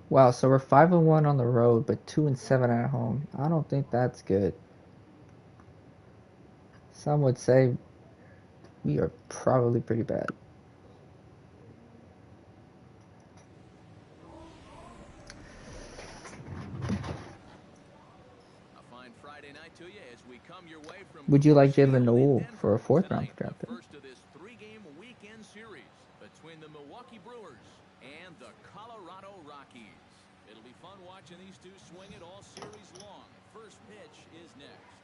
Wow, so we're 5-1 on the road, but 2-7 at home. I don't think that's good. Some would say we are probably pretty bad. A fine Friday night to you as we come your way from Would you like Coors Jalen Field in Noel for a Denver. fourth round Tonight, the draft pick? first of this three-game weekend series between the Milwaukee Brewers and the Colorado Rockies. It'll be fun watching these two swing it all series long. First pitch is next.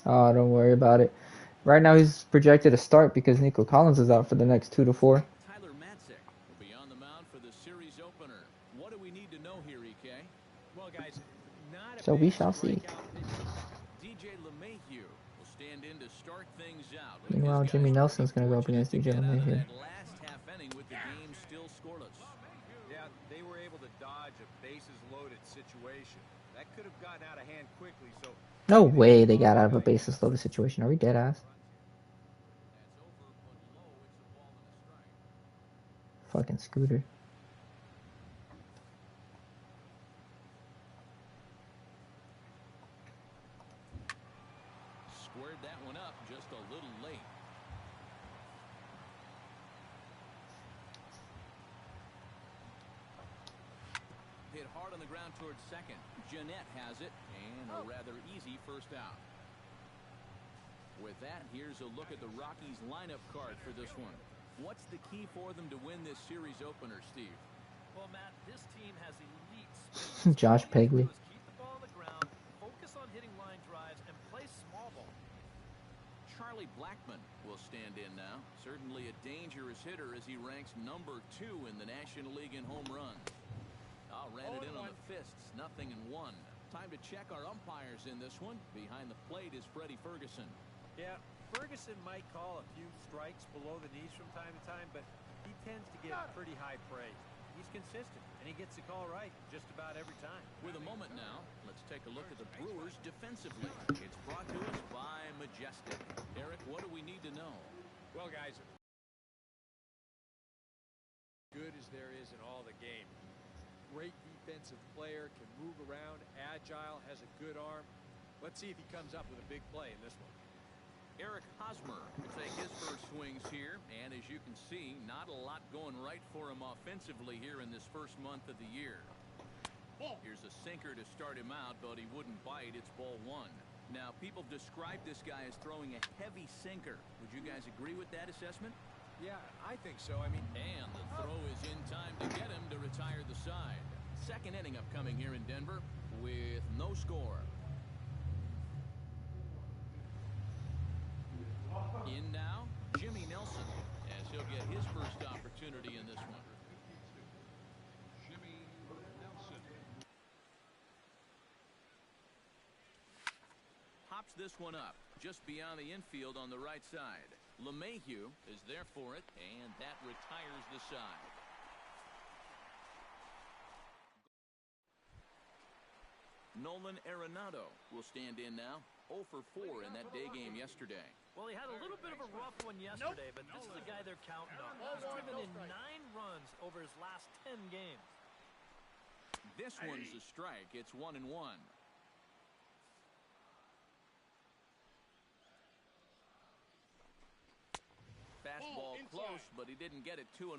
Oh, don't worry about it. Right now he's projected to start because Nico Collins is out for the next 2 to 4. Tyler Matzik will be on the mound for the series opener. What do we need to know here, EK? Well, guys, not a So we big shall see. strikeout pitcher. DJ LeMahieu will stand in to start things out. Meanwhile, Jimmy Nelson's going to go up against DJ LeMahieu. Last half inning with the game still scoreless. Yeah, they were able to dodge a bases-loaded situation. That could have gotten out of hand quickly, so... No way they got out of a bases loaded situation. Are we dead ass? Fucking Scooter. Squared that one up just a little late. Hit hard on the ground towards second. Jeanette has it, and a rather easy first out. With that, here's a look at the Rockies lineup card for this one. What's the key for them to win this series opener, Steve? Well, Matt, this team has elite speed. Josh Pegley. Keep the ball on the ground, focus on hitting line drives, and play small ball. Charlie Blackmon will stand in now. Certainly a dangerous hitter as he ranks number 2 in the National League in home runs. Ran it in on the fists, 0-1. Time to check our umpires in this one. Behind the plate is Freddie Ferguson. Yeah, Ferguson might call a few strikes below the knees from time to time, but he tends to get pretty high praise. He's consistent, and he gets the call right just about every time. With a moment now, let's take a look at the Brewers defensively. It's brought to us by Majestic. Eric, what do we need to know? Well, guys, good as there is in all the game. Great defensive player, can move around, agile, has a good arm. Let's see if he comes up with a big play in this one. Eric Hosmer will take his first swings here, and as you can see, not a lot going right for him offensively here in this first month of the year. Here's a sinker to start him out, but he wouldn't bite. It's ball 1. Now, people describe this guy as throwing a heavy sinker. Would you guys agree with that assessment? Yeah, I think so. I mean, and the throw is in time to get him to retire the side. Second inning upcoming here in Denver with no score. In now, Jimmy Nelson, as he'll get his first opportunity in this one. Jimmy Nelson pops this one up just beyond the infield on the right side. LeMahieu is there for it, and that retires the side. Nolan Arenado will stand in now. 0 for 4 in that day game yesterday. Well, he had a little bit of a rough one yesterday, but this is the guy they're counting on. He's driven in 9 runs over his last 10 games. This one's a strike. It's 1-1. Fastball close, but he didn't get it. 2-1.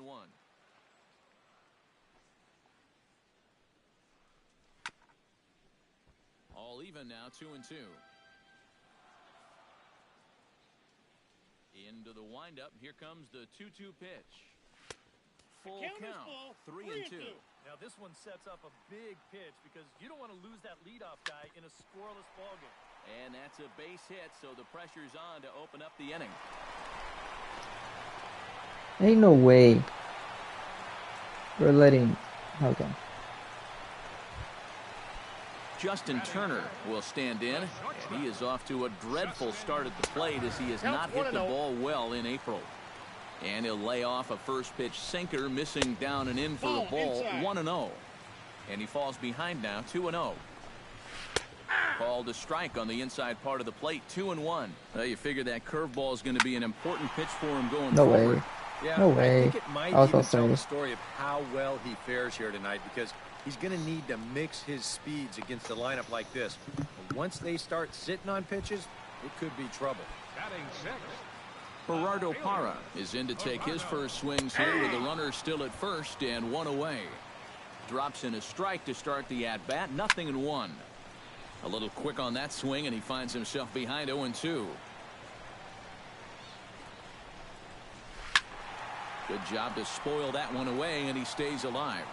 All even now, 2-2. Into the windup. Here comes the 2-2 pitch. Full count. 3-2. Now this one sets up a big pitch because you don't want to lose that leadoff guy in a scoreless ballgame. And that's a base hit, so the pressure's on to open up the inning. Ain't no way we're letting... Okay. Justin Turner will stand in, and he is off to a dreadful start at the plate as he has not hit the ball well in April. And he'll lay off a first pitch sinker, missing down and in for a ball. 1-0. And he falls behind now, 2-0. Called a strike on the inside part of the plate, 2-1. Well, you figure that curveball is going to be an important pitch for him going forward. Way. Yeah, No way. I think it might even tell the story of how well he fares here tonight, because He's going to need to mix his speeds against a lineup like this. But once they start sitting on pitches, it could be trouble. Batting sixth. Gerardo Parra is in to take his first swings here with the runner still at first and one away. Drops in a strike to start the at-bat. 0-1. A little quick on that swing, and he finds himself behind 0-2. Good job to spoil that one away, and he stays alive.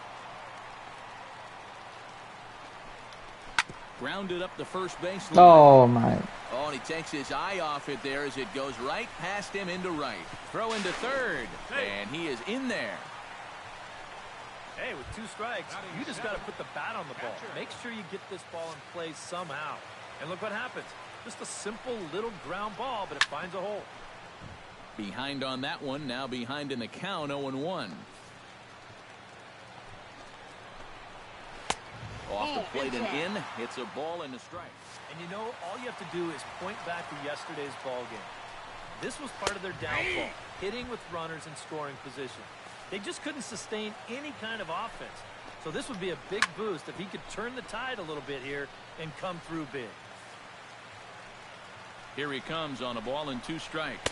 Grounded up the first base line. Oh my. Oh, and he takes his eye off it there as it goes right past him into right. Throw into third, and he is in there. Hey, with 2 strikes, you just got to put the bat on the ball. Make sure you get this ball in play somehow. And look what happens. Just a simple little ground ball, but it finds a hole. Behind on that one, now behind in the count, 0-1. Off the plate and in. It's a ball and a strike. And you know, all you have to do is point back to yesterday's ball game. This was part of their downfall, hitting with runners in scoring position. They just couldn't sustain any kind of offense. So this would be a big boost if he could turn the tide a little bit here and come through big. Here he comes on a ball and 2 strikes.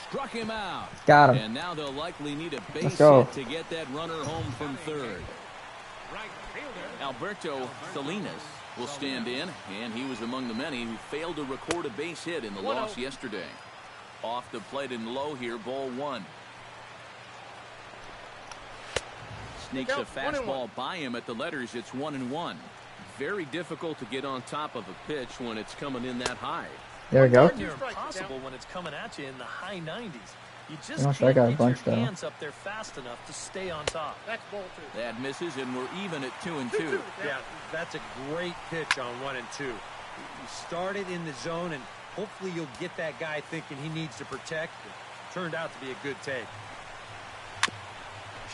Struck him out. Got him. And now they'll likely need a base go. hit to get that runner home from third. Right fielder. Alberto Salinas will stand in, and he was among the many who failed to record a base hit in the loss yesterday. Off the plate and low here, ball 1. Sneaks a fastball by him at the letters. It's 1-1. Very difficult to get on top of a pitch when it's coming in that high. There we go. Near impossible when it's coming at you in the high 90s. You just Gosh, I can't got a get bunch, your though. hands up there fast enough to stay on top. That's ball 2. That misses, and we're even at 2-2. Yeah, that's a great pitch on 1 and 2. You started in the zone, and hopefully you'll get that guy thinking he needs to protect. It turned out to be a good take.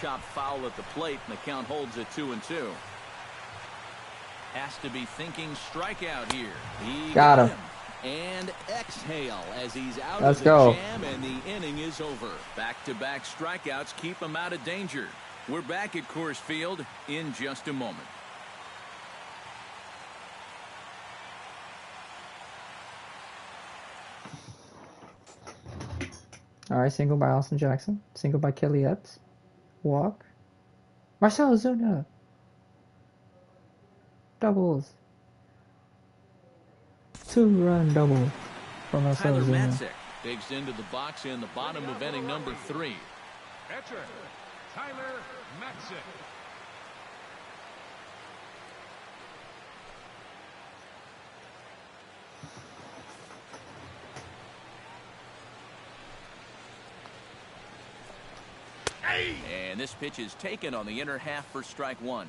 Chop foul at the plate, and the count holds at 2-2. Has to be thinking strikeout here. He Got him. And exhale as he's out Let's of the go. jam, and the inning is over. Back-to-back strikeouts keep him out of danger. We're back at Coors Field in just a moment. All right, single by Austin Jackson. Single by Kelly Epps. Walk. Marcell Ozuna. Doubles. 2-run double from Marcell Tyler Ozuna. Matzek digs into the box in the bottom of inning number 3. Catcher. Tyler Matzek. And this pitch is taken on the inner half for strike 1.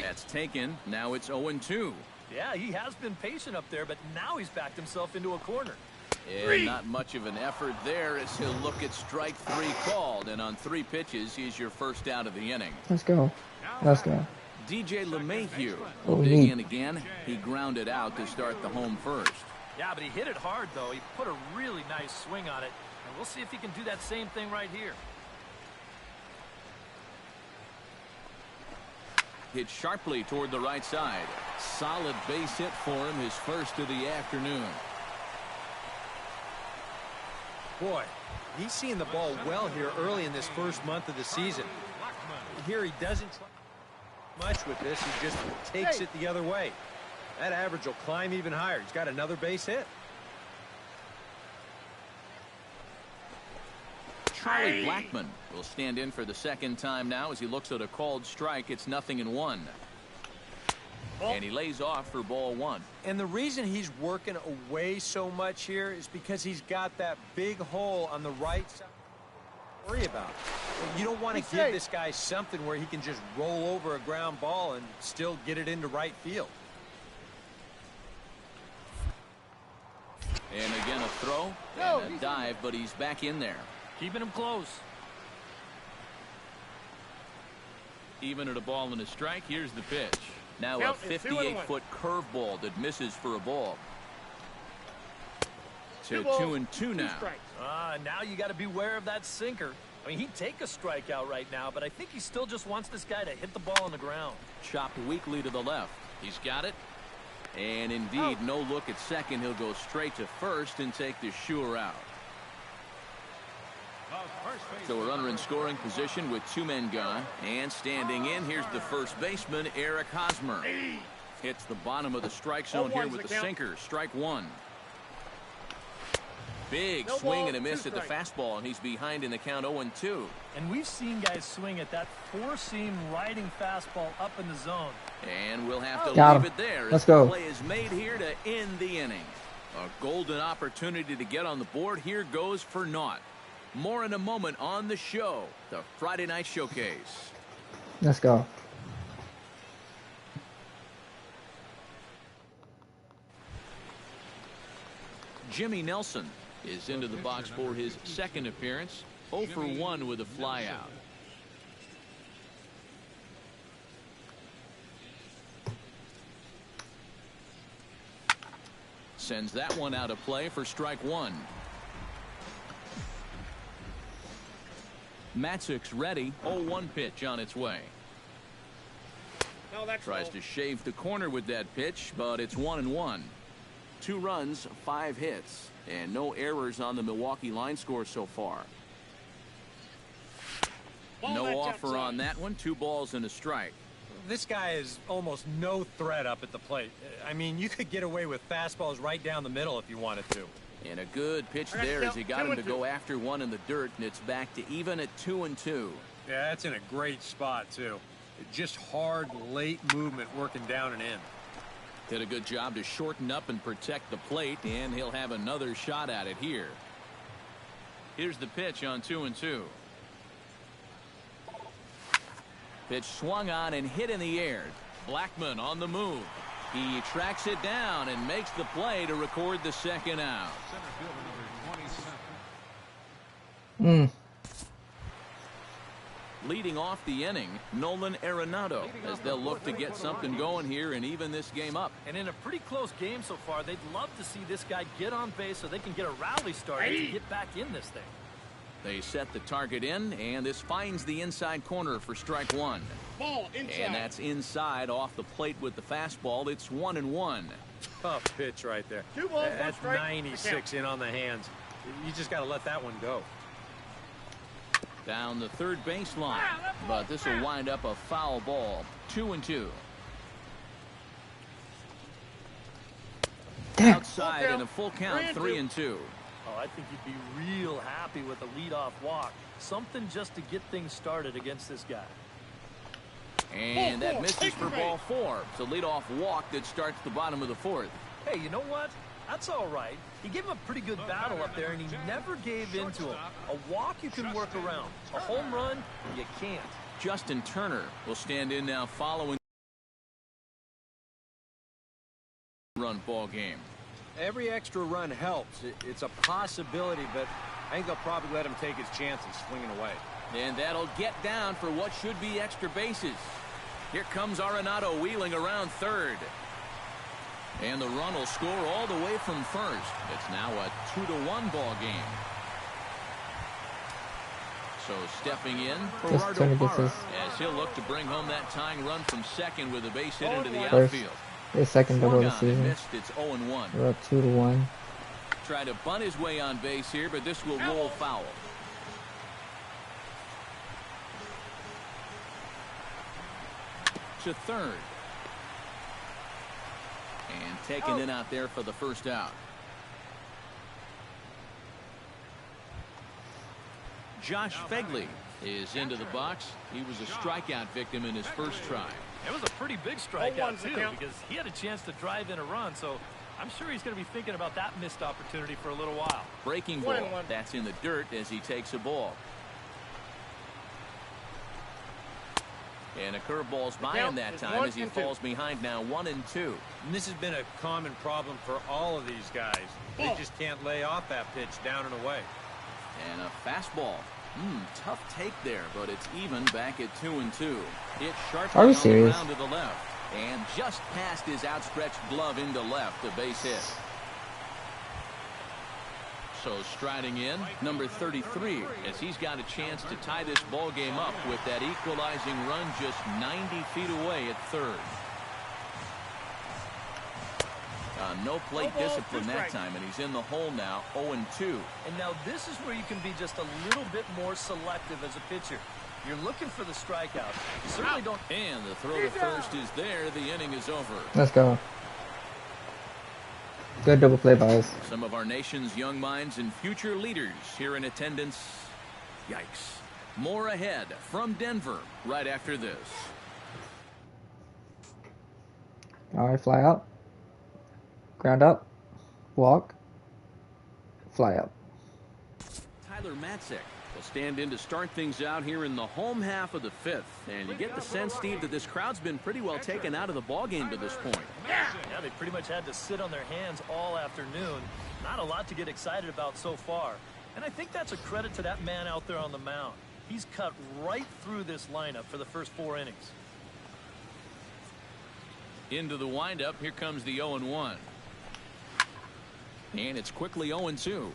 That's taken. Now it's 0-2. Yeah, he has been patient up there, but now he's backed himself into a corner. And not much of an effort there as he'll look at strike 3 called. And on 3 pitches, he's your first out of the inning. Let's go. Let's go. DJ LeMahieu Oh, will dig neat. in again. He grounded out to start the home first. Yeah, but he hit it hard, though. He put a really nice swing on it. And we'll see if he can do that same thing right here. Hit sharply toward the right side. Solid base hit for him, his first of the afternoon. Boy, he's seeing the ball well here early in this first month of the season. Here he doesn't try much with this. He just takes it the other way. That average will climb even higher. He's got another base hit. Charlie Blackmon will stand in for the second time now as he looks at a called strike. It's 0-1. And he lays off for ball 1. And the reason he's working away so much here is because he's got that big hole on the right side to worry about. You don't want to give this guy something where he can just roll over a ground ball and still get it into right field. And again a throw and a dive, but he's back in there. Keeping him close. Even at a ball and a strike, here's the pitch. Now a 58-foot curveball that misses for a ball. To 2-2 now. Now you got to beware of that sinker. I mean, he'd take a strikeout right now, but I think he still just wants this guy to hit the ball on the ground. Chopped weakly to the left. He's got it. And indeed, no look at second. He'll go straight to first and take the sure out. So a runner in scoring position with 2 men gone. And standing in, here's the first baseman, Eric Hosmer. Hits the bottom of the strike zone here with the sinker. Strike 1. Big swing and a miss at the fastball, and he's behind in the count 0-2. And we've seen guys swing at that 4-seam riding fastball up in the zone. And we'll have to Got leave him. it there. Let's as go. The play is made here to end the inning. A golden opportunity to get on the board. Here goes for naught. More in a moment on the show, the Friday Night Showcase. Let's go. Jimmy Nelson is into the box for his second appearance. 0 for 1 with a flyout. Sends that one out of play for strike 1. Matzek's ready. 0-1 pitch on its way. Tries to shave the corner with that pitch, but it's 1-1. 2 runs, 5 hits, and no errors on the Milwaukee line score so far. No offer on that one. 2 balls and a strike. This guy is almost no threat up at the plate. I mean, you could get away with fastballs right down the middle if you wanted to. And a good pitch there as he got him to go after one in the dirt, and it's back to even at 2-2. Yeah, that's in a great spot, too. Just hard, late movement working down and in. Did a good job to shorten up and protect the plate, and he'll have another shot at it here. Here's the pitch on 2-2. Pitch swung on and hit in the air. Blackmon on the move. He tracks it down and makes the play to record the second out. Leading off the inning, Nolan Arenado, as they'll look to get something going here and even this game up. And in a pretty close game so far, they'd love to see this guy get on base so they can get a rally started to get back in this thing. They set the target in, and this finds the inside corner for strike 1. Ball inside. And that's inside off the plate with the fastball. It's 1-1. Tough pitch right there. 2 balls, 1 That's strike. 96 in on the hands. You just got to let that one go. Down the third baseline, but this will wind up a foul ball. 2-2. Damn. Outside in a full count, 3-2. Oh, I think you'd be real happy with a leadoff walk. Something just to get things started against this guy. And that misses for ball 4. It's a leadoff walk that starts the bottom of the 4th. Hey, you know what? That's all right. He gave him a pretty good battle up there, and he never gave in to him. A walk you can work around. A home run, you can't. Justin Turner will stand in now following run ball game. Every extra run helps. It's a possibility, but I think they'll probably let him take his chances swinging away. And that'll get down for what should be extra bases. Here comes Arenado wheeling around third. And the run will score all the way from first. It's now a 2-1 ball game. So stepping in, Gerardo Parra, as he'll look to bring home that tying run from second with a base hit into the First. outfield. His second double of the Swung on and season. missed. It's 0-1. We're up 2-1. Tried to bunt his way on base here, but this will roll foul. To third. And taken in out there for the first out. Josh Fegley is into the box. He was a strikeout victim in his first try. It was a pretty big strikeout, too, because he had a chance to drive in a run, so I'm sure he's going to be thinking about that missed opportunity for a little while. Breaking ball. That's in the dirt as he takes a ball. And a curveball's by him that time as he falls behind now 1-2. And this has been a common problem for all of these guys. They just can't lay off that pitch down and away. And a fastball. Tough take there, but it's even back at 2-2. Hit sharply Are we on the serious? ground to the left. And just past his outstretched glove into left, a base hit. So striding in, number 33, as he's got a chance to tie this ball game up with that equalizing run just 90 feet away at third. No plate discipline that time, and he's in the hole now, 0-2. And now this is where you can be just a little bit more selective as a pitcher. You're looking for the strikeout. You certainly don't. And the throw to first is there. The inning is over. Let's go. Good double play, boys. Some of our nation's young minds and future leaders here in attendance. Yikes. More ahead from Denver right after this. All right, fly out. Ground up. Walk. Fly out. Tyler Matzek will stand in to start things out here in the home half of the fifth. And you get the sense, Steve, that this crowd's been pretty well taken out of the ballgame to this point. Yeah, they pretty much had to sit on their hands all afternoon. Not a lot to get excited about so far. And I think that's a credit to that man out there on the mound. He's cut right through this lineup for the first 4 innings. Into the windup, here comes the 0-1. And it's quickly 0-2.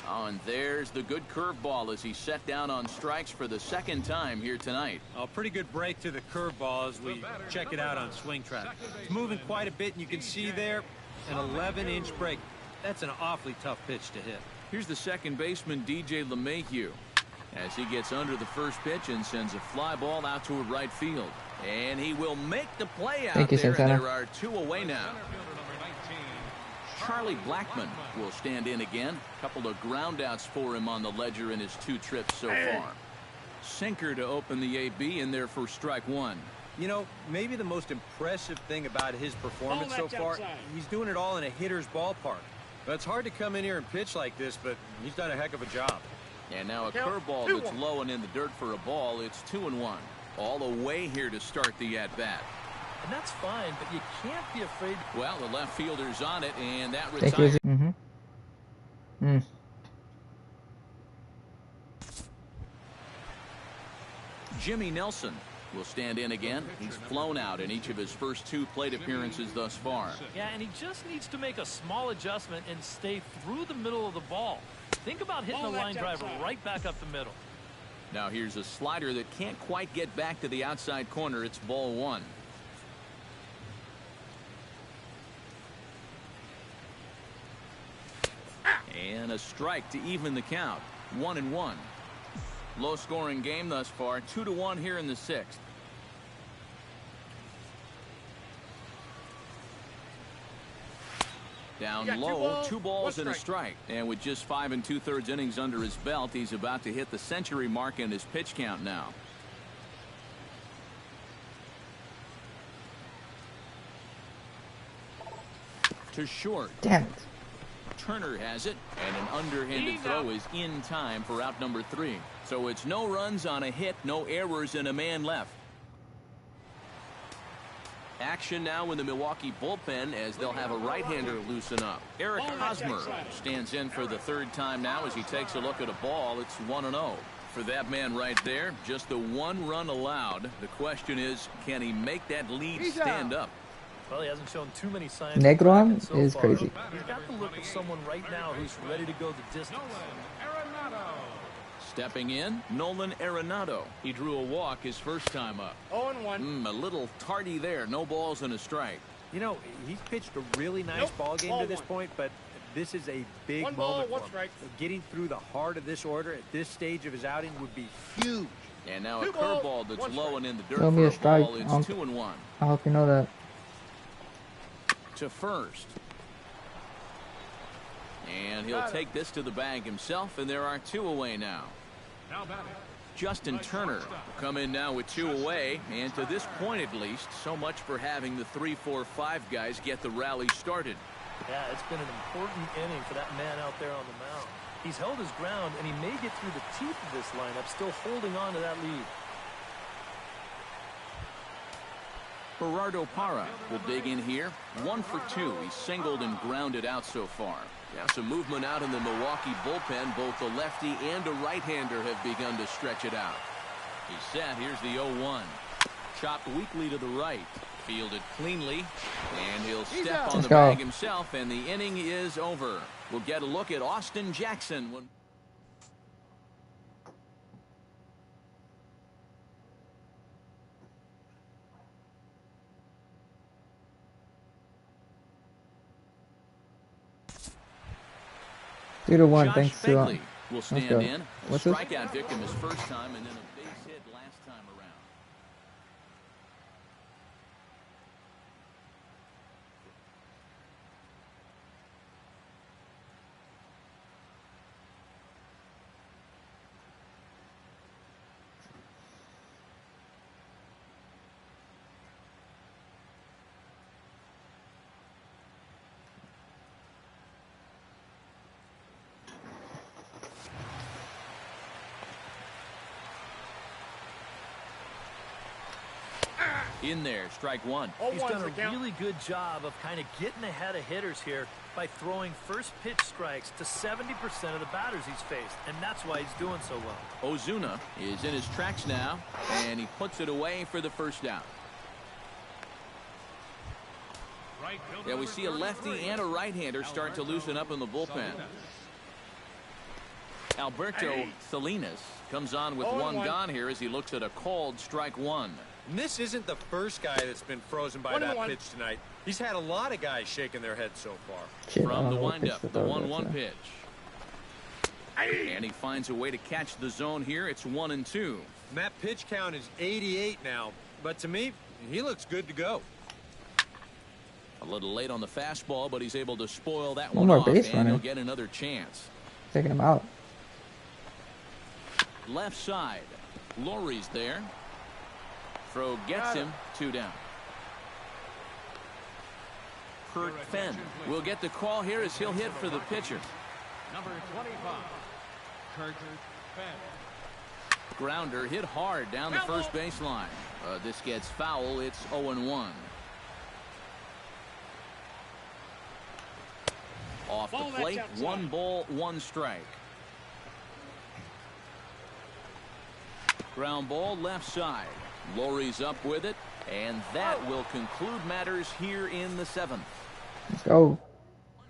Oh, and there's the good curveball as he set down on strikes for the second time here tonight. A pretty good break to the curveball as we check it out on Swing Track. It's moving quite a bit, and you can see there an 11-inch break. That's an awfully tough pitch to hit. Here's the second baseman, DJ LeMahieu, as he gets under the first pitch and sends a fly ball out toward right field. And he will make the play out Thank you, there, Santana. and there are 2 away now. Charlie Blackmon will stand in again. A couple of groundouts for him on the ledger in his 2 trips so far. Sinker to open the AB in there for strike 1. You know, maybe the most impressive thing about his performance so far, he's doing it all in a hitter's ballpark. But it's hard to come in here and pitch like this, but he's done a heck of a job. And now a curveball that's low and in the dirt for a ball. It's 2-1. All away here to start the at-bat. And that's fine, but you can't be afraid. Well, the left fielder's on it, and that Thank you. retires. Jimmy Nelson will stand in again. He's flown out in each of his first 2 plate appearances thus far. Yeah, and he just needs to make a small adjustment and stay through the middle of the ball. Think about hitting a line driver right back up the middle. Now here's a slider that can't quite get back to the outside corner. It's ball 1. And a strike to even the count. 1-1. Low scoring game thus far. 2-1 here in the 6th. Down low, 2 balls and a strike. And with just 5 2/3 innings under his belt, he's about to hit the century mark in his pitch count now. To short. Damn it. Turner has it, and an underhanded throw is in time for out number 3. So it's no runs on a hit, no errors, and a man left. Action now in the Milwaukee bullpen as they'll have a right-hander loosen up. Eric Hosmer stands in for the 3rd time now as he takes a look at a ball. It's 1-0. For that man right there, just the 1 run allowed. The question is, can he make that lead stand up? Well, he hasn't shown too many signs. Negron so is far. crazy. He's got the look of someone right now who's ready to go the distance. Stepping in, Nolan Arenado. He drew a walk his first time up. 0-1. A little tardy there. No balls and a strike. You know, he's pitched a really nice ball game to this point, but this is a big 1 ball, moment 1 for him. strike. Getting through the heart of this order at this stage of his outing would be huge. And now a 2 balls, curveball that's 1 low strike. and in the dirt Throw me for a a strike. ball. It's 2-1. I hope you know that. To first. And he'll take this to the bag himself, and there are 2 away now. Justin Turner will come in now with 2 away, and to this point at least, so much for having the 3, 4, 5 guys get the rally started. Yeah, it's been an important inning for that man out there on the mound. He's held his ground, and he may get through the teeth of this lineup, still holding on to that lead. Gerardo Parra will dig in here. 1 for 2. He's singled and grounded out so far. Now some movement out in the Milwaukee bullpen. Both a lefty and a right-hander have begun to stretch it out. He's set. Here's the 0-1. chopped weakly to the right. Fielded cleanly, and he'll step on Let's the go. bag himself, and the inning is over. We'll get a look at Austin Jackson. Two to one. Josh Thanks to Begley will stand go. in. A What's this? strikeout victim his first time, and then a base hit last time around. In there, strike one. He's done a really good job of kind of getting ahead of hitters here by throwing first pitch strikes to 70% of the batters he's faced, and that's why he's doing so well. Ozuna is in his tracks now, and he puts it away for the first out. Right fielder Yeah, we number see a lefty 33. and a right-hander start to loosen up in the bullpen. Alberto Salinas comes on with one gone here as he looks at a called strike one. And this isn't the first guy that's been frozen by that pitch tonight. He's had a lot of guys shaking their heads so far. shit. I From don't the know what pitch windup, to the throw that 1-1 to. pitch. And he finds a way to catch the zone here. It's 1-2. And that pitch count is 88 now. But to me, he looks good to go. A little late on the fastball, but he's able to spoil that One one more off, base and runner. he'll get another chance. Taking him out. Left side. Lowry's there. Throw gets him. 2 down. Kurt Fenn will get the call here as he'll hit for the pitcher. Number 25, Kurt Fenn. Grounder hit hard down the first baseline. This gets foul. It's 0-1. Off the plate, 1 ball, 1 strike. Ground ball left side. Lowry's up with it, and that will conclude matters here in the 7th. Let's go.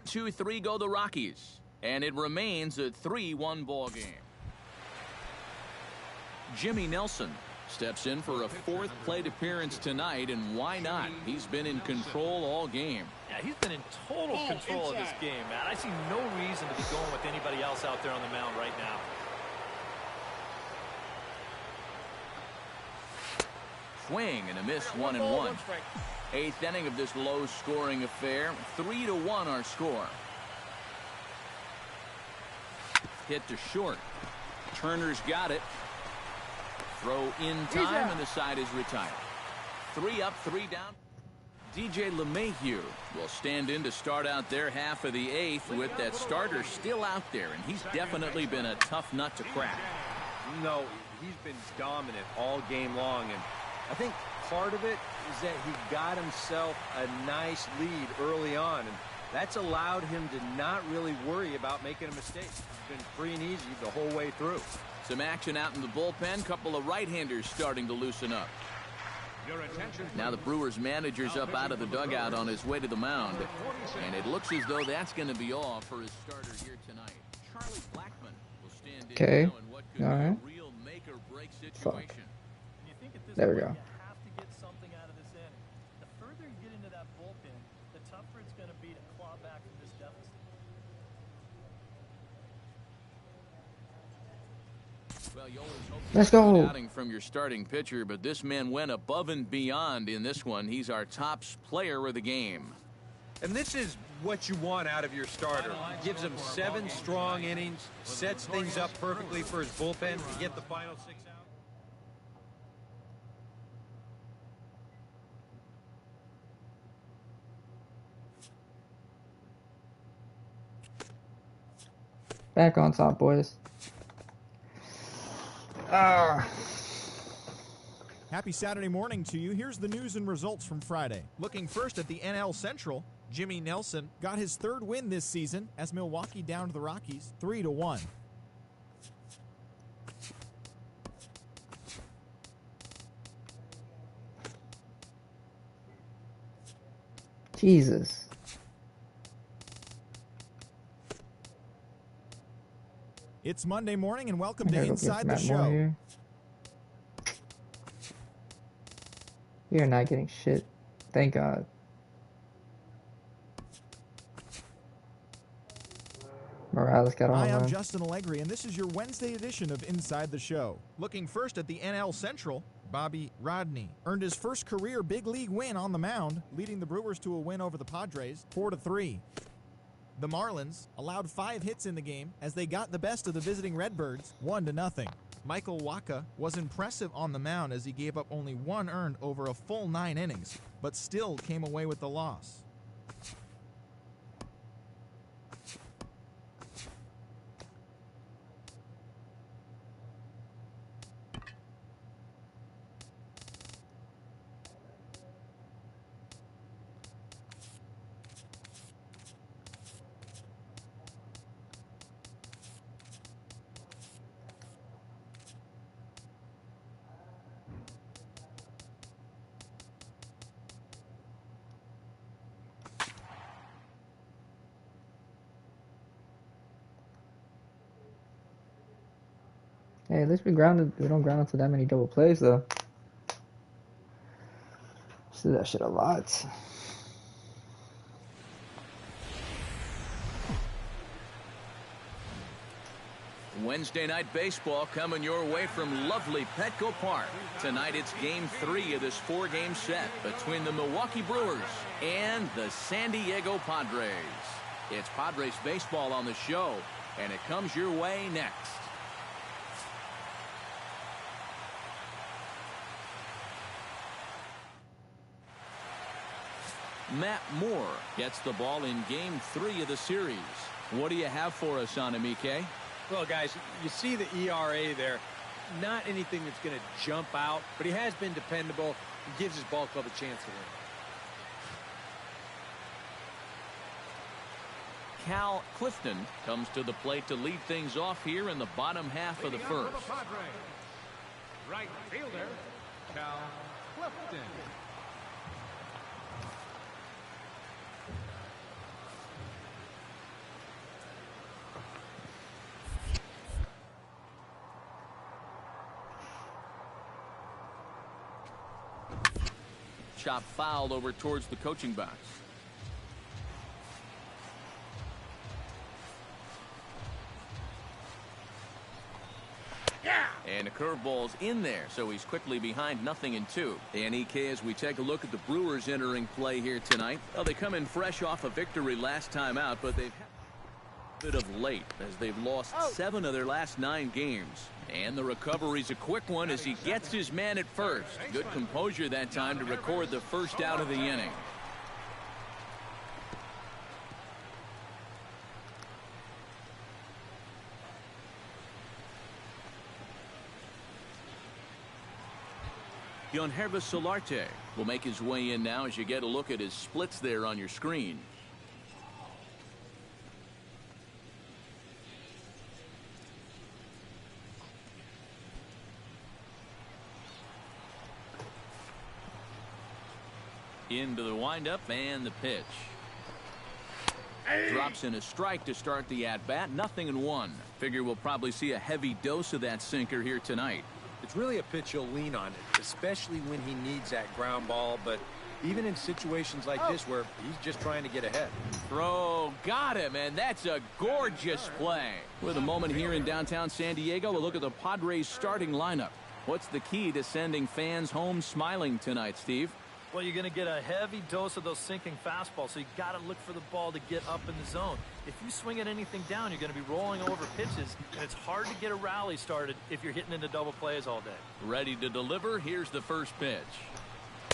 2-3 go the Rockies, and it remains a 3-1 ball game. Jimmy Nelson steps in for a 4th plate appearance tonight, and why not? He's been in control all game. Yeah, he's been in total control of this game, man. I see no reason to be going with anybody else out there on the mound right now. Swing and a miss, 1-1. 8th inning of this low-scoring affair. 3-1 our score. Hit to short. Turner's got it. Throw in time, and the side is retired. 3 up, 3 down. DJ LeMahieu will stand in to start out their half of the 8th with that starter still out there, and he's definitely been a tough nut to crack. No, he's been dominant all game long, and I think part of it is that he got himself a nice lead early on, and that's allowed him to not really worry about making a mistake. It's been free and easy the whole way through. Some action out in the bullpen. Couple of right-handers starting to loosen up. Your attention, Now the Brewers manager's up out of the dugout on his way to the mound, and it looks as though that's going to be all for his starter here tonight. Charlie Blackmon will stand in Okay. now in what could All be right. a real make-or-break situation. Fuck. You think at this There we point go. you have to get something out of this inning. The further you get into that bullpen, the tougher it's going to be to claw back from this deficit. Well, you always hope Let's you get a good go. outing from your starting pitcher, but this man went above and beyond in this one. He's our top player of the game. And this is what you want out of your starter. He gives him 7 strong innings, sets things up perfectly for his bullpen to get the final 6 out. Back on top, boys. Happy Saturday morning to you. Here's the news and results from Friday. Looking first at the NL Central, Jimmy Nelson got his 3rd win this season as Milwaukee downed the Rockies 3-1. Jesus. It's Monday morning, and welcome I to gotta go Inside get the Matt Moore Show. here. We are not getting shit. Thank God. Morales got a Hi, home I'm run. Justin Allegri, and this is your Wednesday edition of Inside the Show. Looking first at the NL Central, Bobby Rodney earned his first career big league win on the mound, leading the Brewers to a win over the Padres, 4-3. The Marlins allowed 5 hits in the game as they got the best of the visiting Redbirds, 1-0. Michael Wacha was impressive on the mound as he gave up only 1 earned over a full 9 innings, but still came away with the loss. Hey, at least we grounded. We don't ground into that many double plays though. See that shit a lot. Wednesday night baseball coming your way from lovely Petco Park. Tonight it's game 3 of this 4-game set between the Milwaukee Brewers and the San Diego Padres. It's Padres baseball on the show, and it comes your way next. Matt Moore gets the ball in game 3 of the series. What do you have for us on him, EK? Well, guys, you see the ERA there. Not anything that's going to jump out, but he has been dependable and gives his ball club a chance to win. Cal Clifton comes to the plate to lead things off here in the bottom half of the first. Right fielder, Cal Clifton. Chop foul over towards the coaching box. And a curveball's in there, so he's quickly behind 0-2. And EK, as we take a look at the Brewers entering play here tonight, well, they come in fresh off a victory last time out, but they've had a bit of late as they've lost 7 of their last 9 games. And the recovery's a quick one as he gets his man at first. Good composure that time to record the first out of the inning. Yonhervis Solarte will make his way in now as you get a look at his splits there on your screen. Into the windup and the pitch. Drops in a strike to start the at-bat. 0-1. Figure we'll probably see a heavy dose of that sinker here tonight. It's really a pitch you'll lean on it, especially when he needs that ground ball. But even in situations like this where he's just trying to get ahead. Throw, got him, and that's a gorgeous play. With a moment here in downtown San Diego, a look at the Padres starting lineup. What's the key to sending fans home smiling tonight, Steve? Well, you're going to get a heavy dose of those sinking fastballs, so you got to look for the ball to get up in the zone. If you swing at anything down, you're going to be rolling over pitches, and it's hard to get a rally started if you're hitting into double plays all day. Ready to deliver. Here's the first pitch.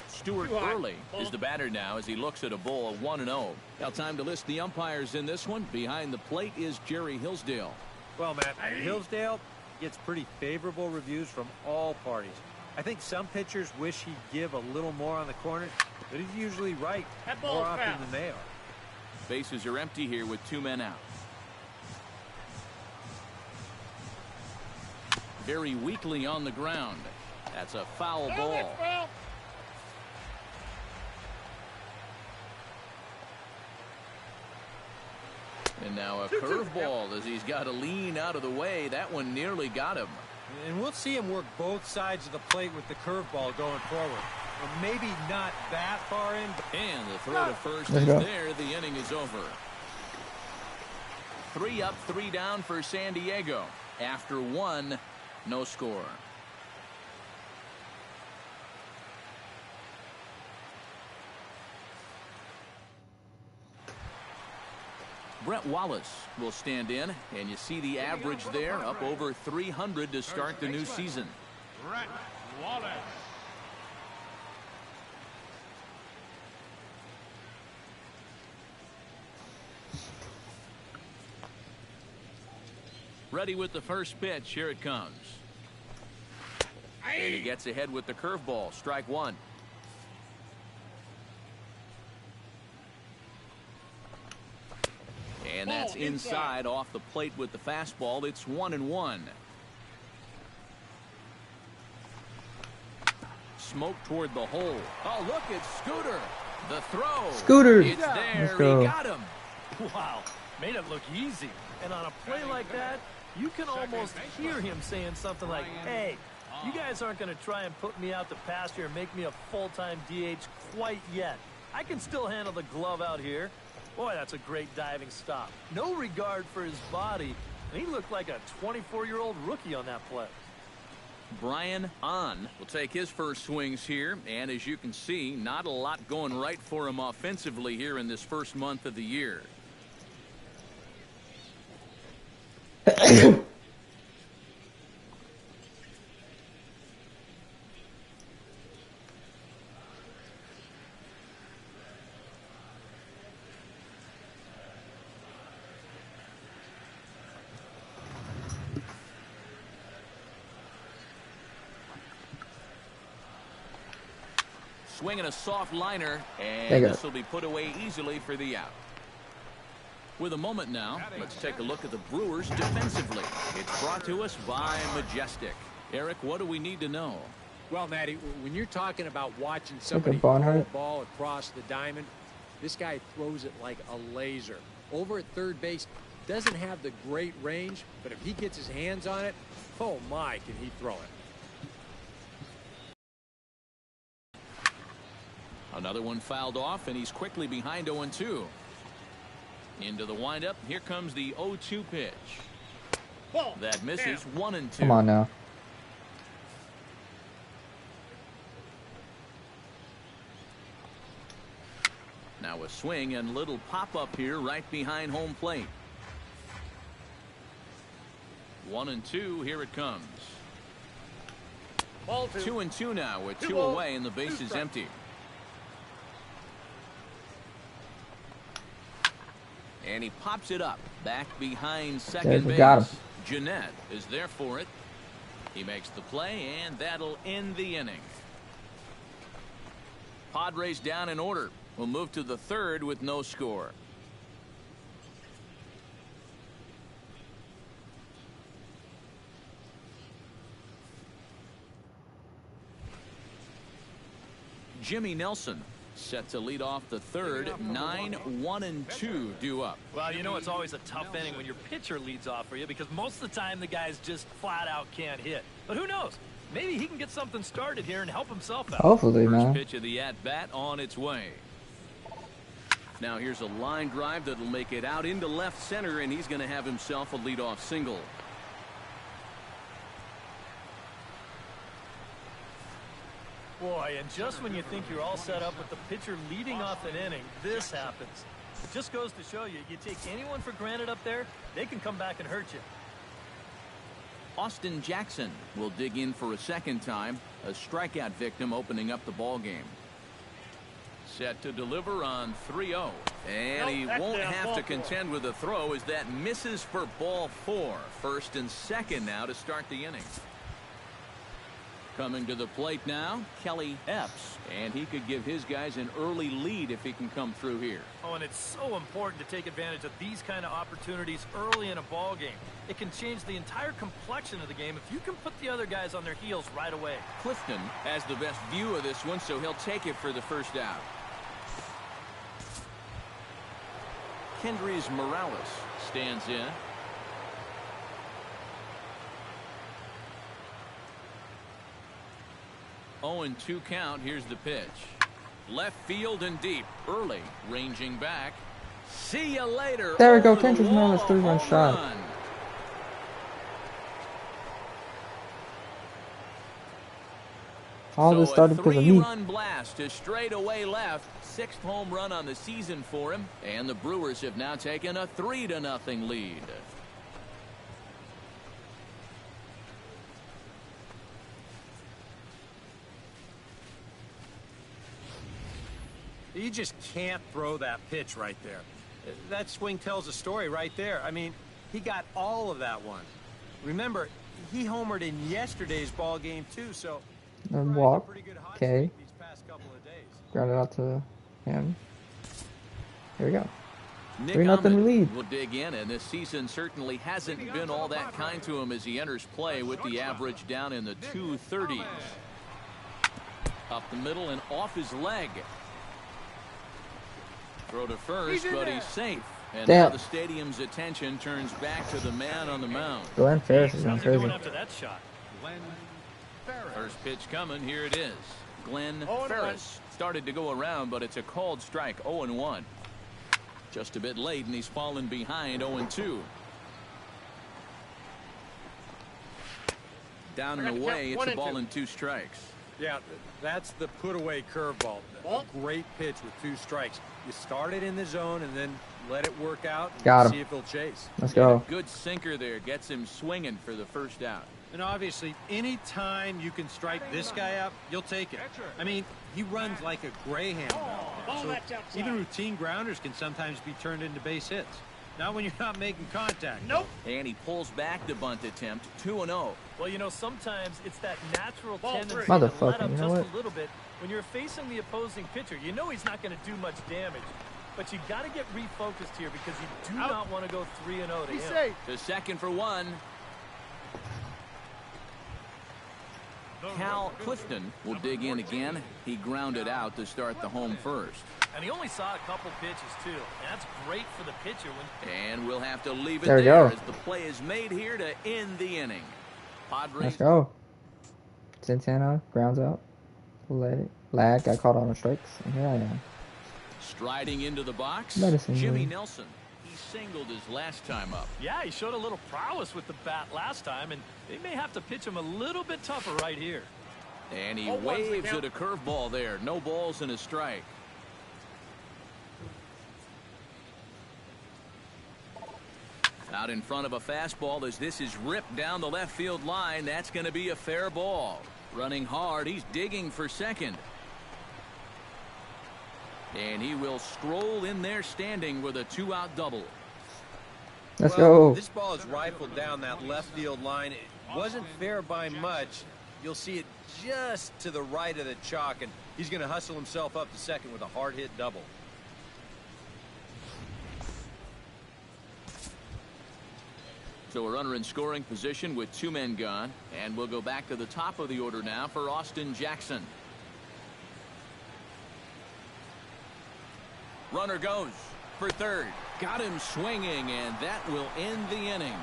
Stuart Early is the batter now as he looks at a ball of 1-0. Now time to list the umpires in this one. Behind the plate is Jerry Hillsdale. Well, Matt, Hillsdale gets pretty favorable reviews from all parties. I think some pitchers wish he'd give a little more on the corners, but he's usually right more often than they are. Bases are empty here with 2 men out. Very weakly on the ground. That's a foul ball. Now a curveball as he's got to lean out of the way. That one nearly got him. And we'll see him work both sides of the plate with the curveball going forward. Or maybe not that far in. And the throw to first is there. The inning is over. 3 up, 3 down for San Diego. After 1, no score. Brett Wallace will stand in, and you see the average there, up over 300 to start the new season. Brett Wallace. Ready with the first pitch. Here it comes. And he gets ahead with the curveball. Strike 1. And that's inside off the plate with the fastball. It's 1-1. Smoke toward the hole. Oh, look, it's Scooter. The throw. Scooter. It's there. Let's go. He got him. Wow, made it look easy. And on a play like that, you can almost hear him saying something like, hey, you guys aren't going to try and put me out the pasture and make me a full-time DH quite yet. I can still handle the glove out here. Boy, that's a great diving stop. No regard for his body, and he looked like a 24-year-old rookie on that play. Brian Ahn will take his first swings here, and as you can see, not a lot going right for him offensively here in this first month of the year. Swinging a soft liner, and this will be put away easily for the out. With a moment now, let's take a look at the Brewers defensively. It's brought to us by Majestic. Eric, what do we need to know? Well, Matty, when you're talking about watching somebody throw a ball across the diamond, this guy throws it like a laser. Over at third base, doesn't have the great range, but if he gets his hands on it, oh my, can he throw it. Another one fouled off, and he's quickly behind 0-2. Into the windup. Here comes the 0-2 pitch. That misses. 1-2. Come on now. Now a swing and little pop-up here right behind home plate. 1-2. Here it comes. 2-2 now with 2 away, and the base is empty. And he pops it up back behind second base. Got him. Jeanette is there for it. He makes the play, and that'll end the inning. Padres down in order. We'll move to the third with no score. Jimmy Nelson set to lead off the third. 9-1-2 due up. Well, you know it's always a tough inning when your pitcher leads off for you because most of the time the guys just flat out can't hit. But who knows? Maybe he can get something started here and help himself out. Hopefully, First man. pitch of the at-bat on its way. Now here's a line drive that'll make it out into left center, and he's going to have himself a leadoff single. Boy, and just when you think you're all set up with the pitcher leading off an inning, this happens. It just goes to show you, you take anyone for granted up there, they can come back and hurt you. Austin Jackson will dig in for a second time, a strikeout victim opening up the ball game. Set to deliver on 3-0, and he won't have to contend with a throw as that misses for ball 4. First and second now to start the inning. Coming to the plate now, Kelly Epps, and he could give his guys an early lead if he can come through here. Oh, and it's so important to take advantage of these kind of opportunities early in a ball game. It can change the entire complexion of the game if you can put the other guys on their heels right away. Clifton has the best view of this one, so he'll take it for the first out. Kendrys Morales stands in. 0-2 count. Here's the pitch. Left field and deep. Early, ranging back. See you later. There we go. Kendrick Miller's 3-run shot. All this started because of me. 3-run blast to straightaway left. 6th home run on the season for him. And the Brewers have now taken a 3-0 lead. You just can't throw that pitch right there. That swing tells a story right there. I mean, he got all of that one. Remember, he homered in yesterday's ball game too, so And walk. Okay. Ground it out to him. Here we go. 3-0 lead. Will dig in, and this season certainly hasn't been all that kind to him as he enters play with the average down in the 230s. Up the middle and off his leg. Throw to first, but he's safe. And now the stadium's attention turns back to the man on the mound. Glenn Ferris is going crazy. After that shot. First pitch coming. Here it is. Glenn Ferris started to go around, but it's a called strike. 0-1. Just a bit late, and he's fallen behind. 0-2. Down and away. It's a ball and 2 strikes. Yeah, that's the put-away curveball. A great pitch with 2 strikes. You start it in the zone and then let it work out and see if he'll chase. Let's go. Good sinker there. Gets him swinging for the first out. And obviously, any time you can strike this guy out, you'll take it. I mean, he runs like a greyhound. So even routine grounders can sometimes be turned into base hits. Not when you're not making contact. Nope. And he pulls back the bunt attempt. 2-0. Well, you know, sometimes it's that natural tendency to let up you know just what? a little bit. When you're facing the opposing pitcher, you know he's not going to do much damage. But you got to get refocused here because you do not want to go 3-0 to him. To second for 1. Cal Clifton will dig in again. He grounded out to start the home first. And he only saw a couple pitches, too. And that's great for the pitcher. And we'll have to leave it There we there go. as the play is made here to end the inning. Padres. Let's go. Santana grounds out. Let it. Lag. Got caught on the strikes. And here I am. Striding into the box, Medicine Jimmy man. Nelson. He singled his last time up. Yeah, he showed a little prowess with the bat last time, and they may have to pitch him a little bit tougher right here. And he waves at a curveball there. No balls and a strike. Out in front of a fastball as this is ripped down the left field line. That's going to be a fair ball. Running hard. He's digging for second. And he will stroll in there standing with a 2-out double. Let's go. This ball is rifled down that left field line. It wasn't fair by much. You'll see it just to the right of the chalk, and he's going to hustle himself up to second with a hard hit double. So a runner in scoring position with 2 men gone, and we'll go back to the top of the order now for Austin Jackson. Runner goes for third. Got him swinging, and that will end the inning.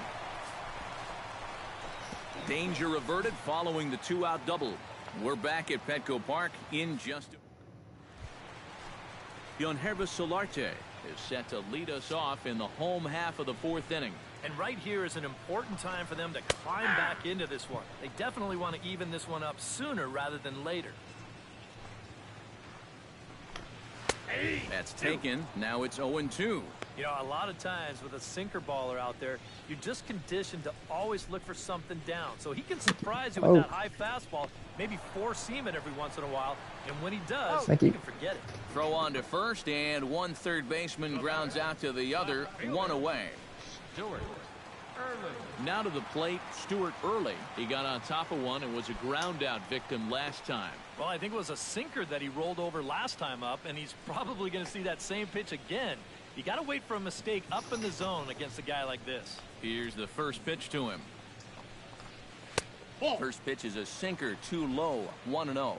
Danger averted following the 2-out double. We're back at Petco Park in just Yonhervis Solarte is set to lead us off in the home half of the 4th inning. And right here is an important time for them to climb back into this one. They definitely want to even this one up sooner rather than later. That's taken. Now it's 0-2. You know, a lot of times with a sinker baller out there, you're just conditioned to always look for something down. So he can surprise you with that high fastball, maybe four-seam it every once in a while. And when he does, you can forget it. Throw on to first, and one third baseman grounds out to the other. 1 away. Now to the plate, Stuart Early. He got on top of one and was a ground out victim last time. Well, I think it was a sinker that he rolled over last time up, and he's probably going to see that same pitch again. You got to wait for a mistake up in the zone against a guy like this. Here's the first pitch to him. First pitch is a sinker, too low. 1-0.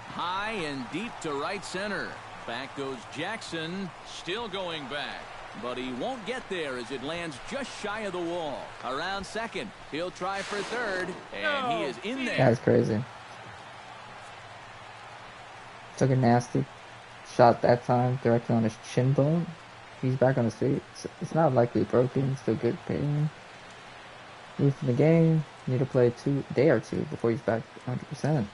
High and deep to right center. Back goes Jackson, still going back. But he won't get there as it lands just shy of the wall. Around second, he'll try for third, and he is in there. That's crazy. Took a nasty shot that time, directly on his chin bone. He's back on his feet. It's not likely broken. Still good pain. Move from the game. Need to play a day or two before he's back 100%.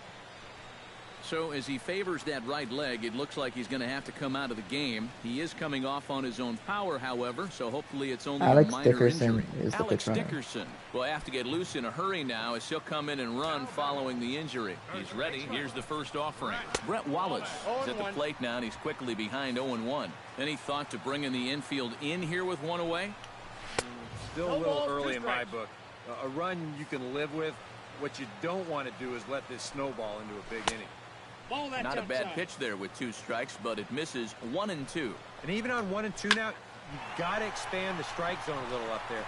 So as he favors that right leg, it looks like he's going to have to come out of the game. He is coming off on his own power, however, so hopefully it's only a minor injury. Alex Dickerson will have to get loose in a hurry now as he'll come in and run following the injury. He's ready. Here's the first offering. Brett Wallace is at the plate now, and he's quickly behind 0-1. Any thought to bringing the infield in here with one away? Still a little early in my book. A run you can live with. What you don't want to do is let this snowball into a big inning. Not a bad pitch there with 2 strikes, but it misses 1 and 2. And even on 1 and 2 now, you've got to expand the strike zone a little up there.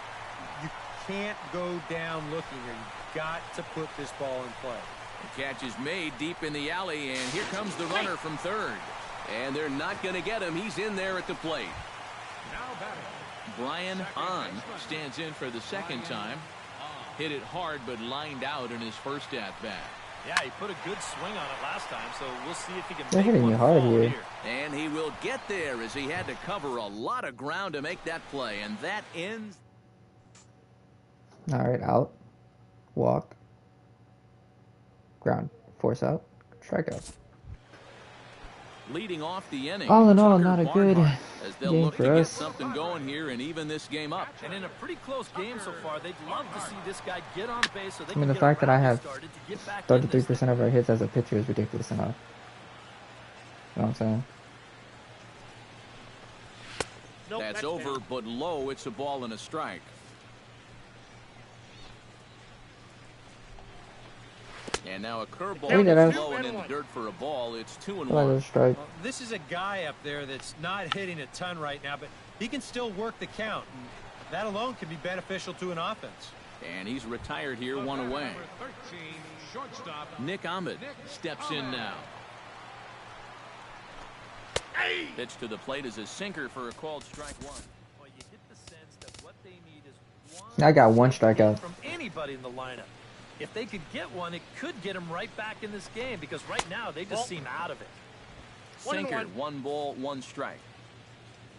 You can't go down looking here. You've got to put this ball in play. The catch is made deep in the alley, and here comes the runner from third. And they're not going to get him. He's in there at the plate. Brian Hahn stands in for the second time. Hit it hard, but lined out in his first at-bat. Yeah, he put a good swing on it last time, so we'll see if he can They're make hitting one you hard fall here. And he will get there as he had to cover a lot of ground to make that play, and that ends. All right, out, walk, ground, force out, strikeout. Leading off the inning. All in all, Tucker not a good Barnhart, as they'll game look for to get us. something going here and even this game up. And in a pretty close game so far, they'd love to see this guy get on base so they I mean, can the get fact that I have started to get back in this 33% of our hits as a pitcher is ridiculous enough. You know what I'm saying? That's over, but low. It's a ball and a strike. And now a curveball that's low and in the dirt for a ball. It's 2-1. Strike. Well, this is a guy up there that's not hitting a ton right now, but he can still work the count. And that alone can be beneficial to an offense. And he's retired here, 1 away. Nick Ahmed steps in now. Pitch to the plate is a sinker for a called strike 1. Well, you get the sense that what they need is I got 1 strikeout. from anybody in the lineup. If they could get one, it could get them right back in this game because right now they just seem out of it. Sinker, 1 ball, 1 strike.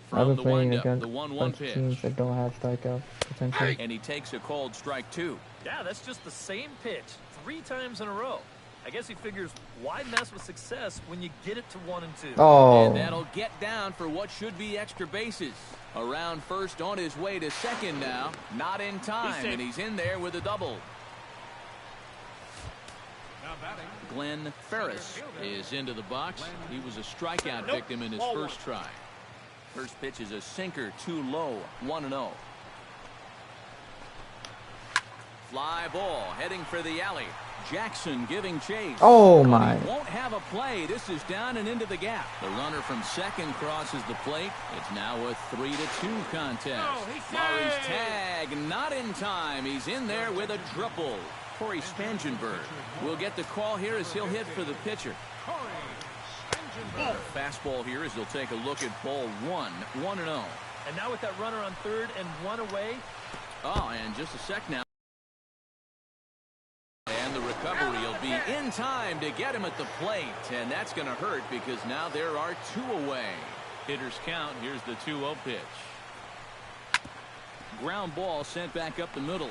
I've From been the playing windup, against the a 1-1 bunch of pitch. teams that don't have strikeout potential. And he takes a called strike 2. Yeah, that's just the same pitch 3 times in a row. I guess he figures, why mess with success when you get it to 1 and 2? Oh, And that'll get down for what should be extra bases. Around first, on his way to second now. Not in time, and he's in there with a double. Glenn Ferris is into the box. He was a strikeout victim in his first try. First pitch is a sinker, too low, 1-0. Fly ball heading for the alley. Jackson giving chase. Oh my. He won't have a play. This is down and into the gap. The runner from second crosses the plate. It's now a 3-2 contest. Murray's tag not in time. He's in there with a triple. Corey Spangenberg will get the call here as he'll hit for the pitcher. Fastball here as they'll take a look at ball 1, 1-0. And now with that runner on third and 1 away. Oh, and just a sec now. And the recovery will be in time to get him at the plate. And that's going to hurt because now there are 2 away. Hitters count. Here's the 2-0 pitch. Ground ball sent back up the middle.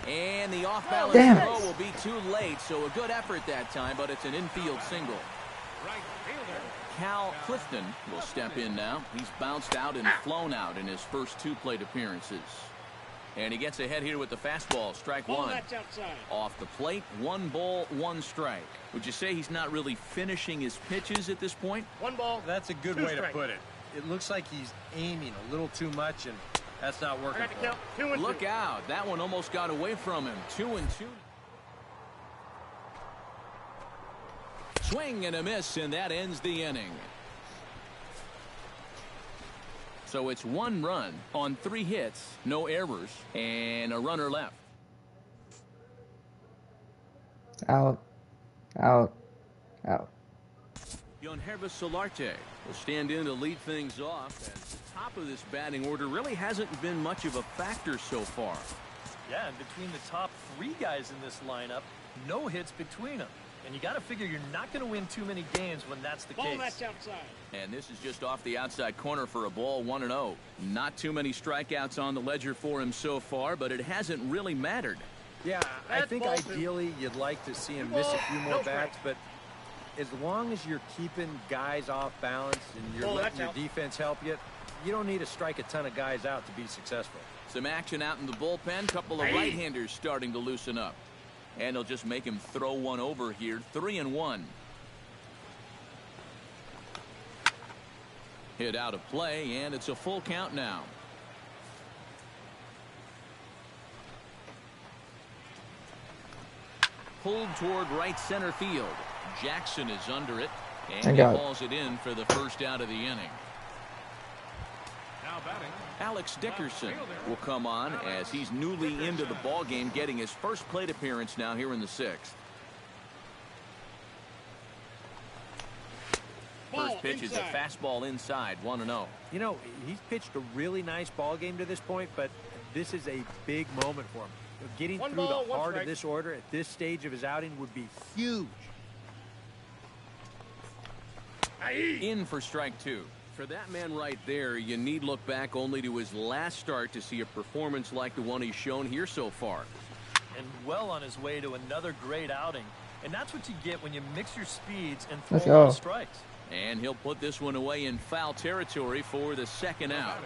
And the off-balance throw will be too late, so a good effort that time, but it's an infield single. Cal Clifton will step in now. He's bounced out and flown out in his first 2 plate appearances. And he gets ahead here with the fastball, strike 1. Off the plate, 1 ball, 1 strike. Would you say he's not really finishing his pitches at this point? 1 ball. That's a good way to put it. It looks like he's aiming a little too much, and that's not working for him. Look out. That one almost got away from him. 2-2. Swing and a miss, and that ends the inning. So it's 1 run on 3 hits, no errors, and a runner left. Out, out, out. Yonhervis Solarte will stand in to lead things off, as the top of this batting order really hasn't been much of a factor so far. Yeah, and between the top 3 guys in this lineup, no hits between them. And you got to figure you're not going to win too many games when that's the case. That's outside. And this is just off the outside corner for a ball, 1-0. Not too many strikeouts on the ledger for him so far, but it hasn't really mattered. Yeah, I think ideally you'd like to see him miss a few more bats, but as long as you're keeping guys off balance and you're letting your defense help you, you don't need to strike a ton of guys out to be successful. Some action out in the bullpen. Couple of right-handers starting to loosen up. And they'll just make him throw one over here. 3-1. Hit out of play, and it's a full count now. Pulled toward right center field. Jackson is under it, and he hauls it in for the first out of the inning. Now batting, Alex Dickerson will come on as he's newly into the ball game, getting his first plate appearance now here in the 6th. First pitch is a fastball inside, 1-0. You know, he's pitched a really nice ball game to this point, but this is a big moment for him. Getting through the heart of this order at this stage of his outing would be huge. In for strike 2. For that man right there, you need look back only to his last start to see a performance like the one he's shown here so far. And well on his way to another great outing. And that's what you get when you mix your speeds and throw a lot of strikes. And he'll put this one away in foul territory for the second out.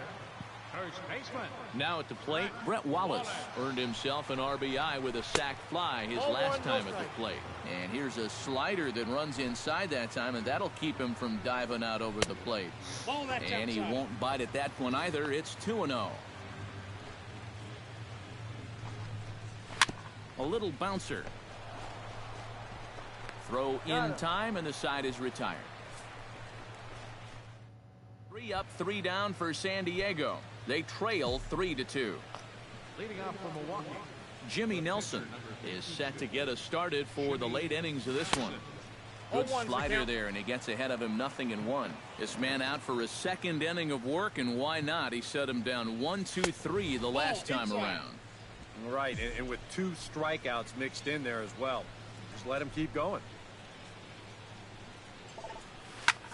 first baseman. Now at the plate, Brett Wallace earned himself an RBI with a sac fly his last time at the plate. And here's a slider that runs inside that time, and that'll keep him from diving out over the plate. And he won't bite at that one either. It's 2-0. A little bouncer. Throw in time, and the side is retired. 3 up, 3 down for San Diego. They trail 3-2. Leading off from Milwaukee, Jimmy Nelson is set to get us started for the late innings of this one. Good slider there, and he gets ahead of him 0-1. This man out for his second inning of work, and why not? He set him down 1-2-3 the last time around. Right, and with 2 strikeouts mixed in there as well. Just let him keep going.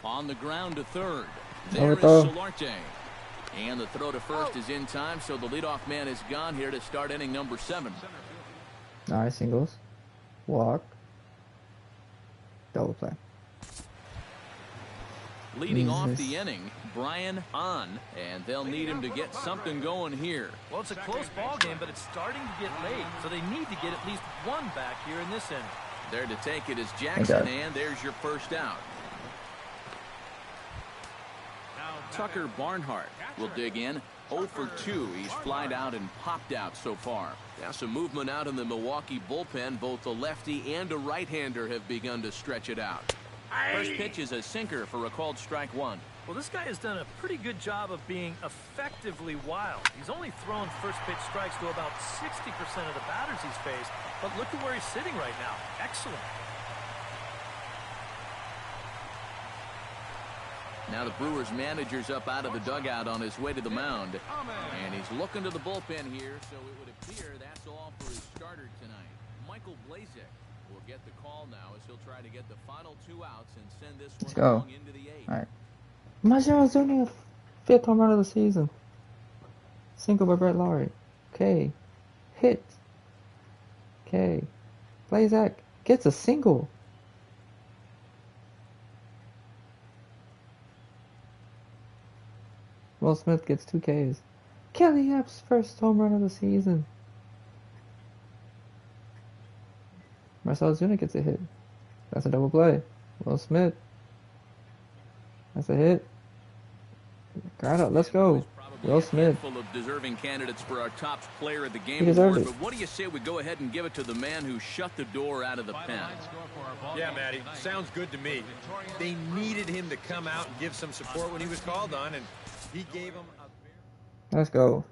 On the ground to third. There is Solarte. And the throw to first is in time, so the leadoff man is gone here to start inning number 7. Alright, singles. Walk. Double play. Leading off the inning, Brian Hahn, and they'll need him to get something going here. Well, it's a close ball game, but it's starting to get late, so they need to get at least 1 back here in this inning. There to take it is Jackson, and there's your first out. Tucker Barnhart will dig in. 0 for 2. He's flied out and popped out so far. Now some movement out in the Milwaukee bullpen. Both a lefty and a right-hander have begun to stretch it out. First pitch is a sinker for a called strike 1. Well, this guy has done a pretty good job of being effectively wild. He's only thrown first pitch strikes to about 60% of the batters he's faced. But look at where he's sitting right now. Excellent. Now the Brewers manager's up out of the dugout on his way to the mound. And he's looking to the bullpen here, so it would appear that's all for his starter tonight. Michael Blazek will get the call now as he'll try to get the final 2 outs and send this one along into the 8th. Alright. Maggio's doing a 5th home run of the season. Single by Brett Lowry. Okay. Hit. Okay. Blazek gets a single. Will Smith gets 2 Ks. Kelly Epps' first home run of the season. Marcell Ozuna gets a hit. That's a double play. Will Smith. That's a hit. Got it. Let's go. Will Smith. Full of deserving candidates for our top player of the game award, but what do you say we go ahead and give it to the man who shut the door out of the pen? Yeah, Matty, sounds good to me. They needed him to come out and give some support when he was called on, and he gave him a... Let's go.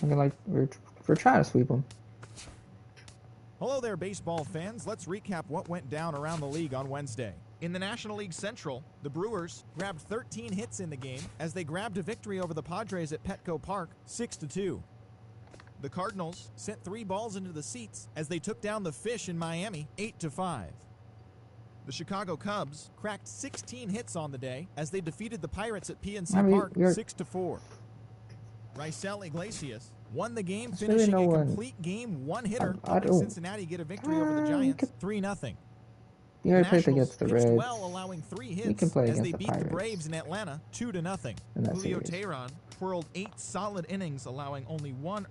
Looking like we're trying to sweep them. Hello there, baseball fans. Let's recap what went down around the league on Wednesday. In the National League Central, the Brewers grabbed 13 hits in the game as they grabbed a victory over the Padres at Petco Park 6-2. The Cardinals sent 3 balls into the seats as they took down the Fish in Miami 8-5. The Chicago Cubs cracked 16 hits on the day as they defeated the Pirates at PNC Park 6-4. Raisel Iglesias won the game, finishing a complete game one-hitter, helping Cincinnati get a victory over the Giants 3-0. You already played against the Reds. Well, allowing 3 hits you can play as against they the beat Pirates. the Braves in Atlanta 2-0. Julio Teheran twirled 8 solid innings, allowing only 1.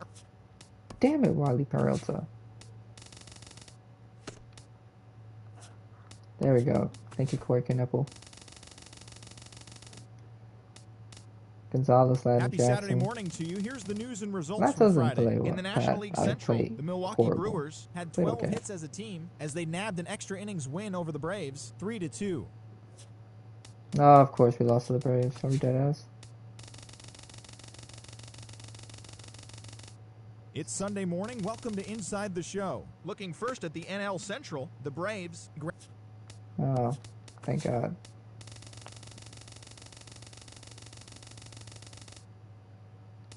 Damn it, Wily Peralta. There we go. Thank you, Corey Knipple. Gonzalez, Ladder, Happy Jackson. Saturday morning to you. Here's the news and results That from doesn't Friday. play well. In the National League Central, the Milwaukee horrible. Brewers had 12 hits as a team as they nabbed an extra innings win over the Braves 3-2. Oh, of course we lost to the Braves. Are we dead ass? It's Sunday morning. Welcome to Inside the Show. Looking first at the NL Central, the Braves. Oh, thank God.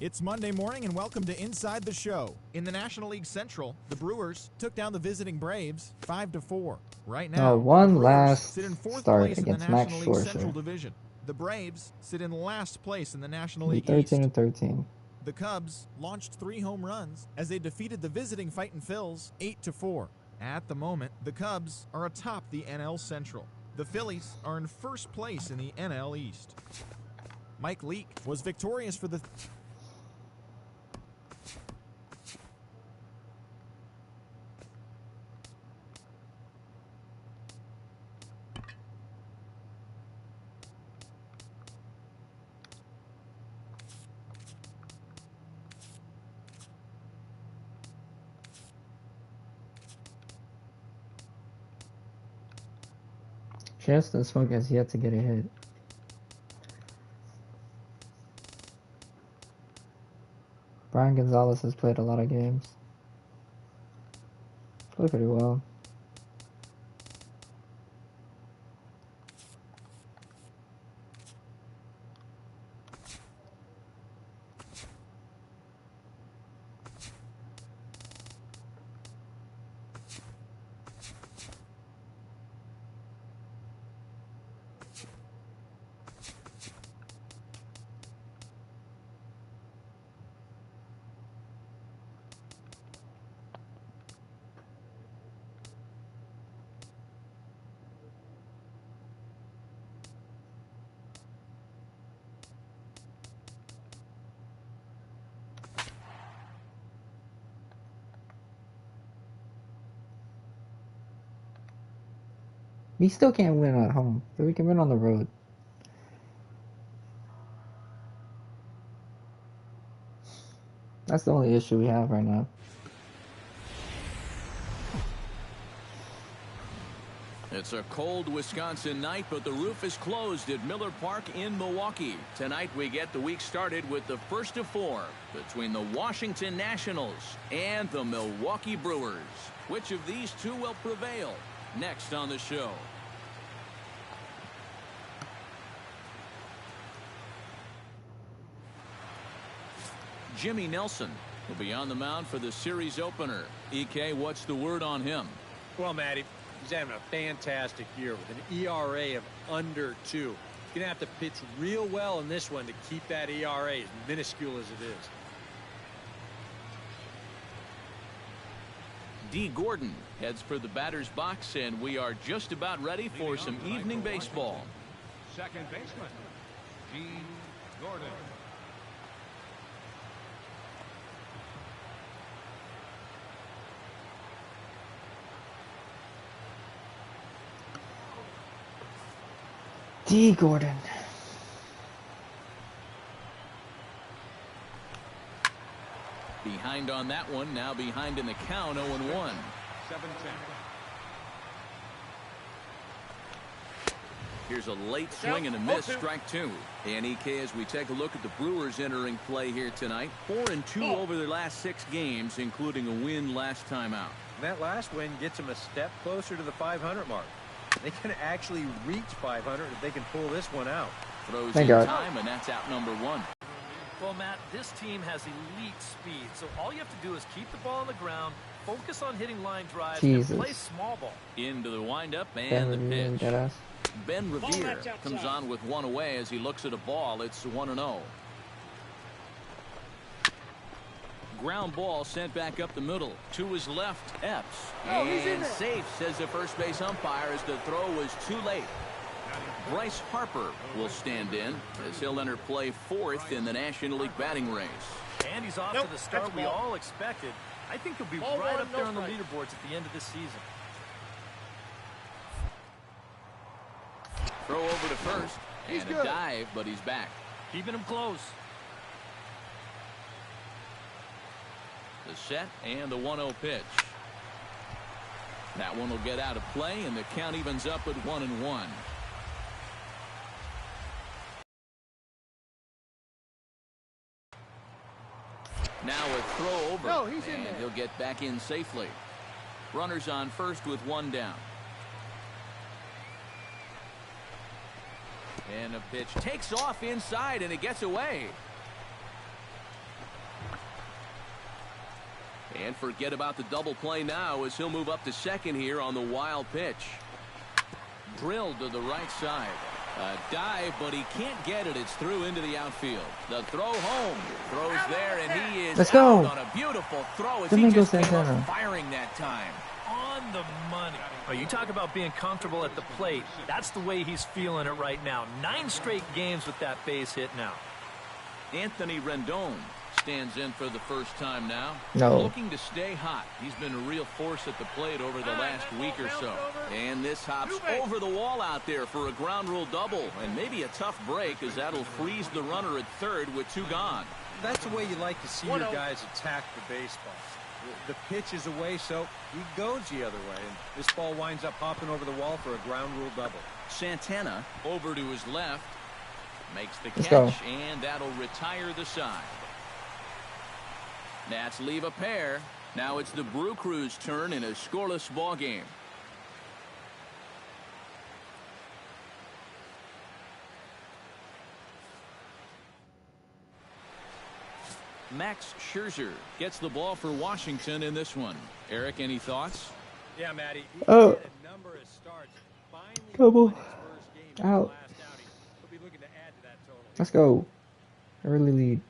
It's Monday morning and welcome to Inside the Show. In the National League Central, the Brewers took down the visiting Braves 5-4. Right now, one the Brewers last sit in 4th start place in the against Max National League Scherzer. Central Division. The Braves sit in last place in the National League 13 East. and 13. The Cubs launched 3 home runs as they defeated the visiting Fightin' Phils 8-4. At the moment, the Cubs are atop the NL Central. The Phillies are in first place in the NL East. Mike Leake was victorious for the Justin Smoke has yet to get a hit. Brian Gonzalez has played a lot of games. Played pretty well. We still can't win at home, but we can win on the road. That's the only issue we have right now. It's a cold Wisconsin night, but the roof is closed at Miller Park in Milwaukee. Tonight we get the week started with the first of 4 between the Washington Nationals and the Milwaukee Brewers. Which of these two will prevail? Next on the show. Jimmy Nelson will be on the mound for the series opener. EK, what's the word on him? Well, Matty, he's having a fantastic year with an ERA of under 2. He's going to have to pitch real well in this one to keep that ERA as minuscule as it is. D. Gordon heads for the batter's box, and we are just about ready for some evening baseball. Second baseman, D. Gordon. D. Gordon. Behind on that one, now behind in the count, 0-1. 7-10. Here's a late swing and a miss, strike two. And EK, as we take a look at the Brewers entering play here tonight, 4-2 over their last 6 games, including a win last time out. And that last win gets them a step closer to the 500 mark. They can actually reach 500 if they can pull this one out. Throws in time, and that's out number 1. Well, Matt, this team has elite speed, so all you have to do is keep the ball on the ground, focus on hitting line drives, and play small ball. Into the windup and the pitch. Ben Revere comes on with one away as he looks at a ball. It's 1-0. Ground ball sent back up the middle. To his left, Epps. And safe, says the first base umpire, as the throw was too late. Bryce Harper will stand in as he'll enter play 4th in the National League batting race. And he's off to the start we all expected. I think he'll be right up there on the leaderboards at the end of this season. Throw over to first. And a dive, but he's back. Keeping him close. The set and the 1-0 pitch. That one will get out of play, and the count evens up at 1-1. Now a throw over, and he'll get back in safely. Runners on first with one down. And a pitch takes off inside, and it gets away. And forget about the double play now as he'll move up to second here on the wild pitch. Drilled to the right side. A dive, but he can't get it. It's through into the outfield. The throw home. Throws there, and he is out on a beautiful throw as he just came up firing that time. On the money. Oh, you talk about being comfortable at the plate. That's the way he's feeling it right now. 9 straight games with that base hit now. Anthony Rendon stands in for the first time now. Looking to stay hot. He's been a real force at the plate over the last week or so. And this hops over the wall out there for a ground rule double. And maybe a tough break, as that'll freeze the runner at third with 2 gone. That's the way you like to see your guys attack the baseball. The pitch is away, so he goes the other way. And this ball winds up hopping over the wall for a ground rule double. Santana over to his left. Makes the catch, and that'll retire the side. Nats leave a pair. Now it's the Brew Crew's turn in a scoreless ball game. Max Scherzer gets the ball for Washington in this one. Eric, any thoughts? Yeah, Matty. Oh. A number of starts. Couple. Out. Let's go. Early lead.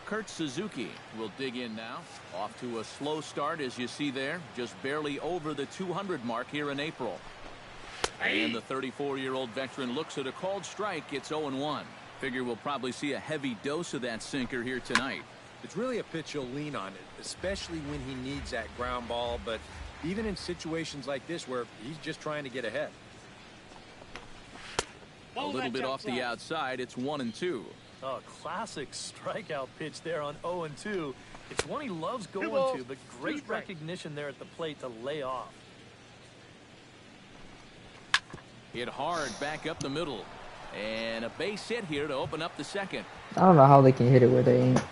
Kurt Suzuki will dig in now. Off to a slow start, as you see there. Just barely over the 200 mark here in April. And the 34-year-old veteran looks at a called strike. It's 0-1. Figure we'll probably see a heavy dose of that sinker here tonight. It's really a pitch you'll lean on it, especially when he needs that ground ball. But even in situations like this where he's just trying to get ahead. A little bit off the outside. It's 1-2. Oh, classic strikeout pitch there on 0-2. It's one he loves going to, but great recognition there at the plate to lay off. Hit hard back up the middle. And a base hit here to open up the second. I don't know how they can hit it where they ain't.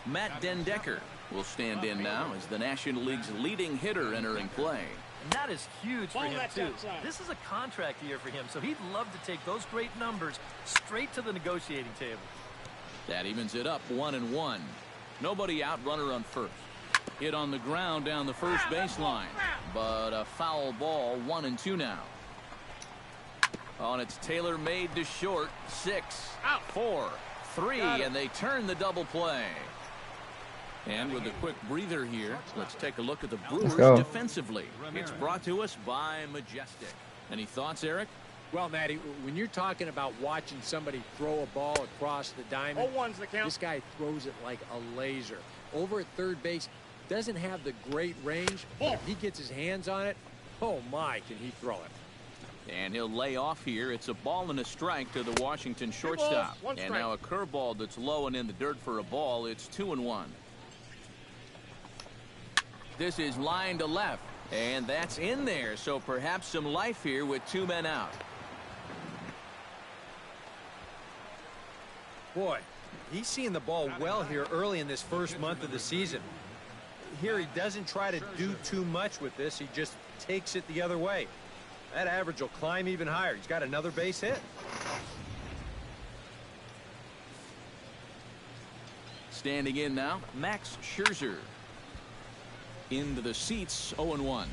Matt Dendecker will stand in now as the National League's leading hitter entering play. And that is huge for him, too. This is a contract year for him, so he'd love to take those great numbers straight to the negotiating table. That evens it up 1-1. Nobody out, runner on first. Hit on the ground down the first baseline, but a foul ball. 1-2 now. On its tailor-made to short. 6, 4, 3, and they turn the double play. And with a quick breather here, let's take a look at the Brewers defensively. It's brought to us by Majestic. Any thoughts, Eric? Well, Matty, when you're talking about watching somebody throw a ball across the diamond, this guy throws it like a laser. Over at third base, doesn't have the great range, but if he gets his hands on it, oh my, can he throw it. And he'll lay off here. It's a ball and a strike to the Washington shortstop. And now a curveball that's low and in the dirt for a ball. It's 2-1. This is line to left, and that's in there, so perhaps some life here with 2 men out. Boy, he's seeing the ball well here early in this first month of the season. Here he doesn't try to do too much with this. He just takes it the other way. That average will climb even higher. He's got another base hit. Standing in now, Max Scherzer. Into the seats, 0-1.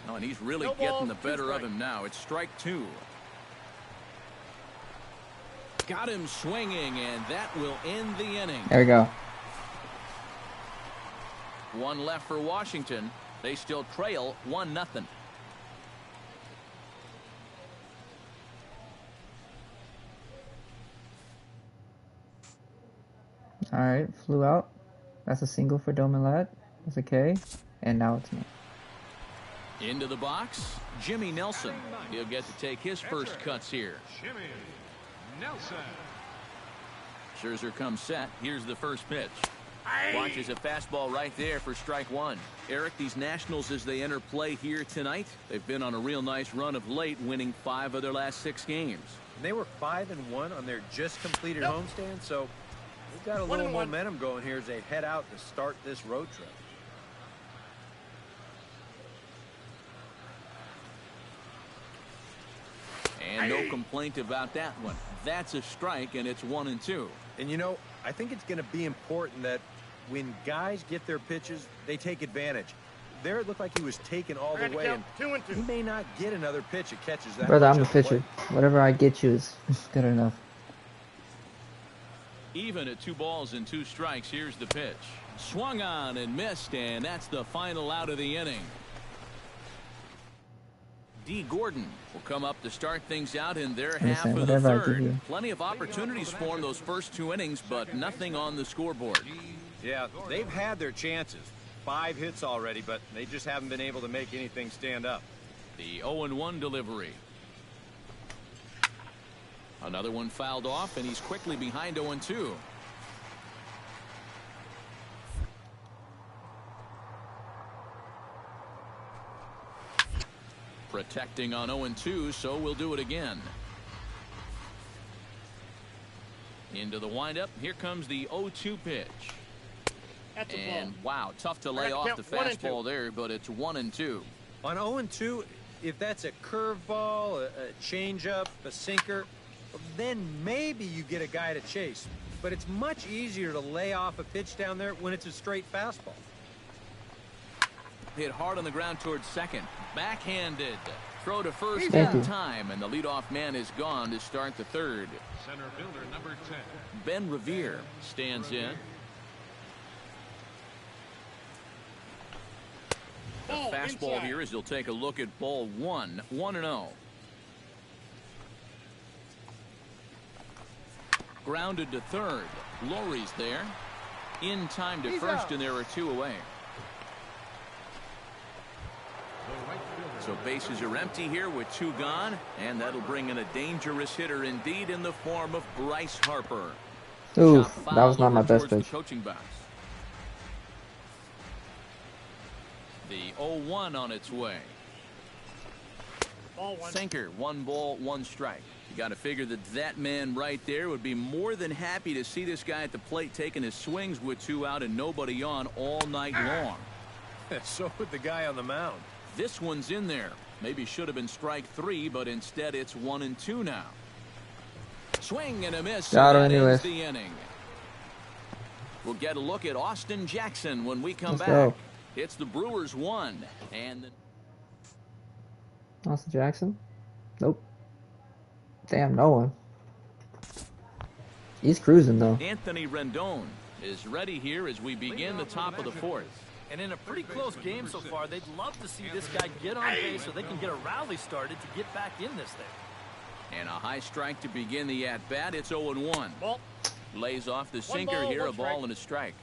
Oh, and he's really getting the better of him now. It's strike 2. Got him swinging, and that will end the inning. There we go. 1 left for Washington. They still trail 1-0. All right, flew out. That's a single for Domilat. That's a K. And now it's me. Into the box, Jimmy Nelson. He'll get to take his first cuts here. Jimmy Nelson. Scherzer comes set. Here's the first pitch. Watches a fastball right there for strike 1. Eric, these Nationals, as they enter play here tonight, they've been on a real nice run of late, winning 5 of their last 6 games. They were 5-1 on their just completed homestand, so they've got a little momentum going here as they head out to start this road trip. And no complaint about that one. That's a strike, and it's 1-2. And you know, I think it's going to be important that when guys get their pitches, they take advantage. There it looked like he was taken all the way, and he may not get another pitch that catches that. Brother, I'm the pitcher. Whatever I get you is good enough. Even at 2 balls and 2 strikes, here's the pitch. Swung on and missed, and that's the final out of the inning. D. Gordon will come up to start things out in their half of the third. Plenty of opportunities for him those first 2 innings, but nothing on the scoreboard. Yeah, they've had their chances. 5 hits already, but they just haven't been able to make anything stand up. The 0-1 delivery. Another one fouled off, and he's quickly behind 0-2. Protecting on 0-2, so we'll do it again. Into the windup. Here comes the 0-2 pitch. And wow, tough to lay off the fastball there, but it's 1-2. On 0-2, if that's a curveball, a changeup, a sinker, then maybe you get a guy to chase. But it's much easier to lay off a pitch down there when it's a straight fastball. Hit hard on the ground towards second. Backhanded. Throw to first in time, and the leadoff man is gone to start the third. Center fielder number 10. Ben Revere stands in. The fastball here as he'll take a look at ball 1. 1-0. Grounded to third. Lowry's there. In time to first, and there are 2 away. So bases are empty here with 2 gone, and that'll bring in a dangerous hitter indeed in the form of Bryce Harper. Ooh, that was not my best pitch. Coaching box. The 0-1 on its way. Sinker, 1 ball, 1 strike. You got to figure that that man right there would be more than happy to see this guy at the plate taking his swings with 2 out and nobody on all night long. So would the guy on the mound. This one's in there. Maybe should have been strike 3, but instead it's 1-2 now. Swing and a miss. Got And it that anyway. ends the inning. We'll get a look at Austin Jackson when we come Let's back. go. It's the Brewers 1 and Austin Jackson? Nope. Damn, no one. He's cruising though. Anthony Rendon is ready here as we begin the top of the 4th. And in a pretty close game so far, they'd love to see this guy get on base so they can get a rally started to get back in this thing. And a high strike to begin the at-bat. It's 0-1. Ball. Lays off the sinker here, a ball and a strike.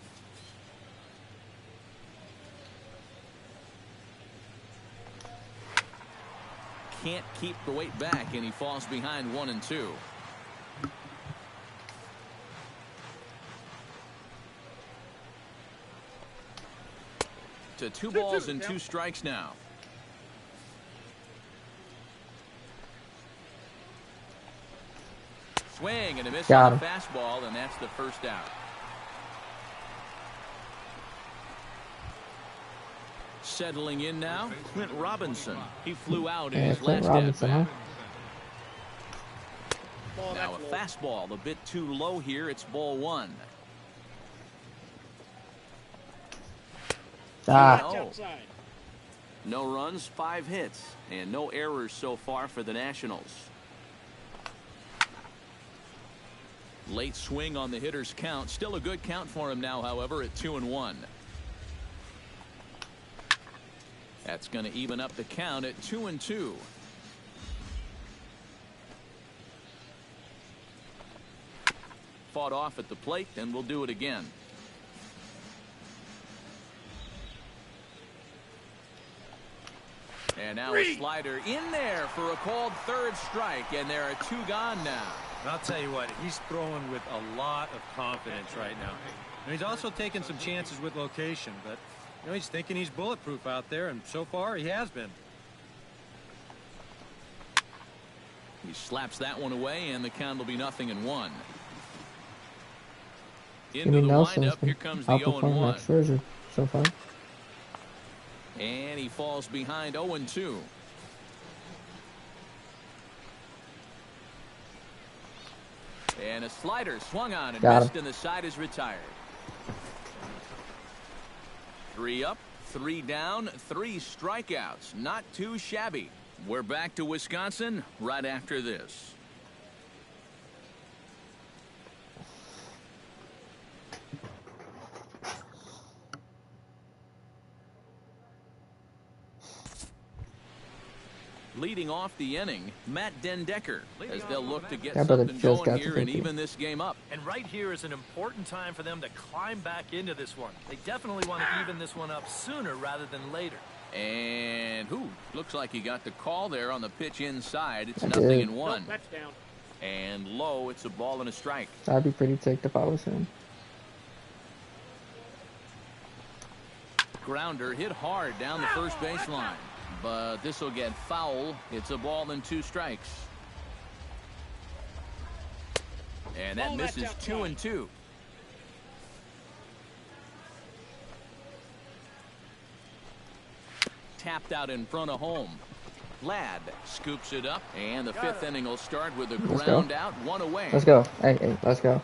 Can't keep the weight back, and he falls behind 1-2. to 2 balls and 2 strikes now. Swing and a miss on the fastball, and that's the first out. Settling in now, Clint Robinson. He flew out in his last at-bat. Now a fastball, a bit too low here. It's ball 1. No runs, 5 hits, and no errors so far for the Nationals. Late swing on the hitter's count. Still a good count for him now, however, at 2-1. That's going to even up the count at 2-2. Fought off at the plate, and we'll do it again. And now a slider in there for a called third strike, and there are 2 gone now. And I'll tell you what, he's throwing with a lot of confidence right now. And he's also taking some chances with location, but you know, he's thinking he's bulletproof out there, and so far he has been. He slaps that one away, and the count will be 0-1. Into the windup, here comes the 0-1. So far. And he falls behind 0-2. And a slider swung on and missed, and the side is retired. 3 up, 3 down, 3 strikeouts. Not too shabby. We're back to Wisconsin right after this. Leading off the inning, Matt Dendecker, as they'll look to get something going here and even this game up. And right here is an important time for them to climb back into this one. They definitely want to even this one up sooner rather than later. And looks like he got the call there on the pitch inside. It's 0-1. And low, it's a ball and a strike. I'd be pretty ticked if I was him. Grounder hit hard down the first baseline. But this will get foul. It's a ball and 2 strikes. And that misses 2-2. Tapped out in front of home. Ladd scoops it up, and the 5th inning will start with a ground out, 1 away. Let's go. Hey, let's go.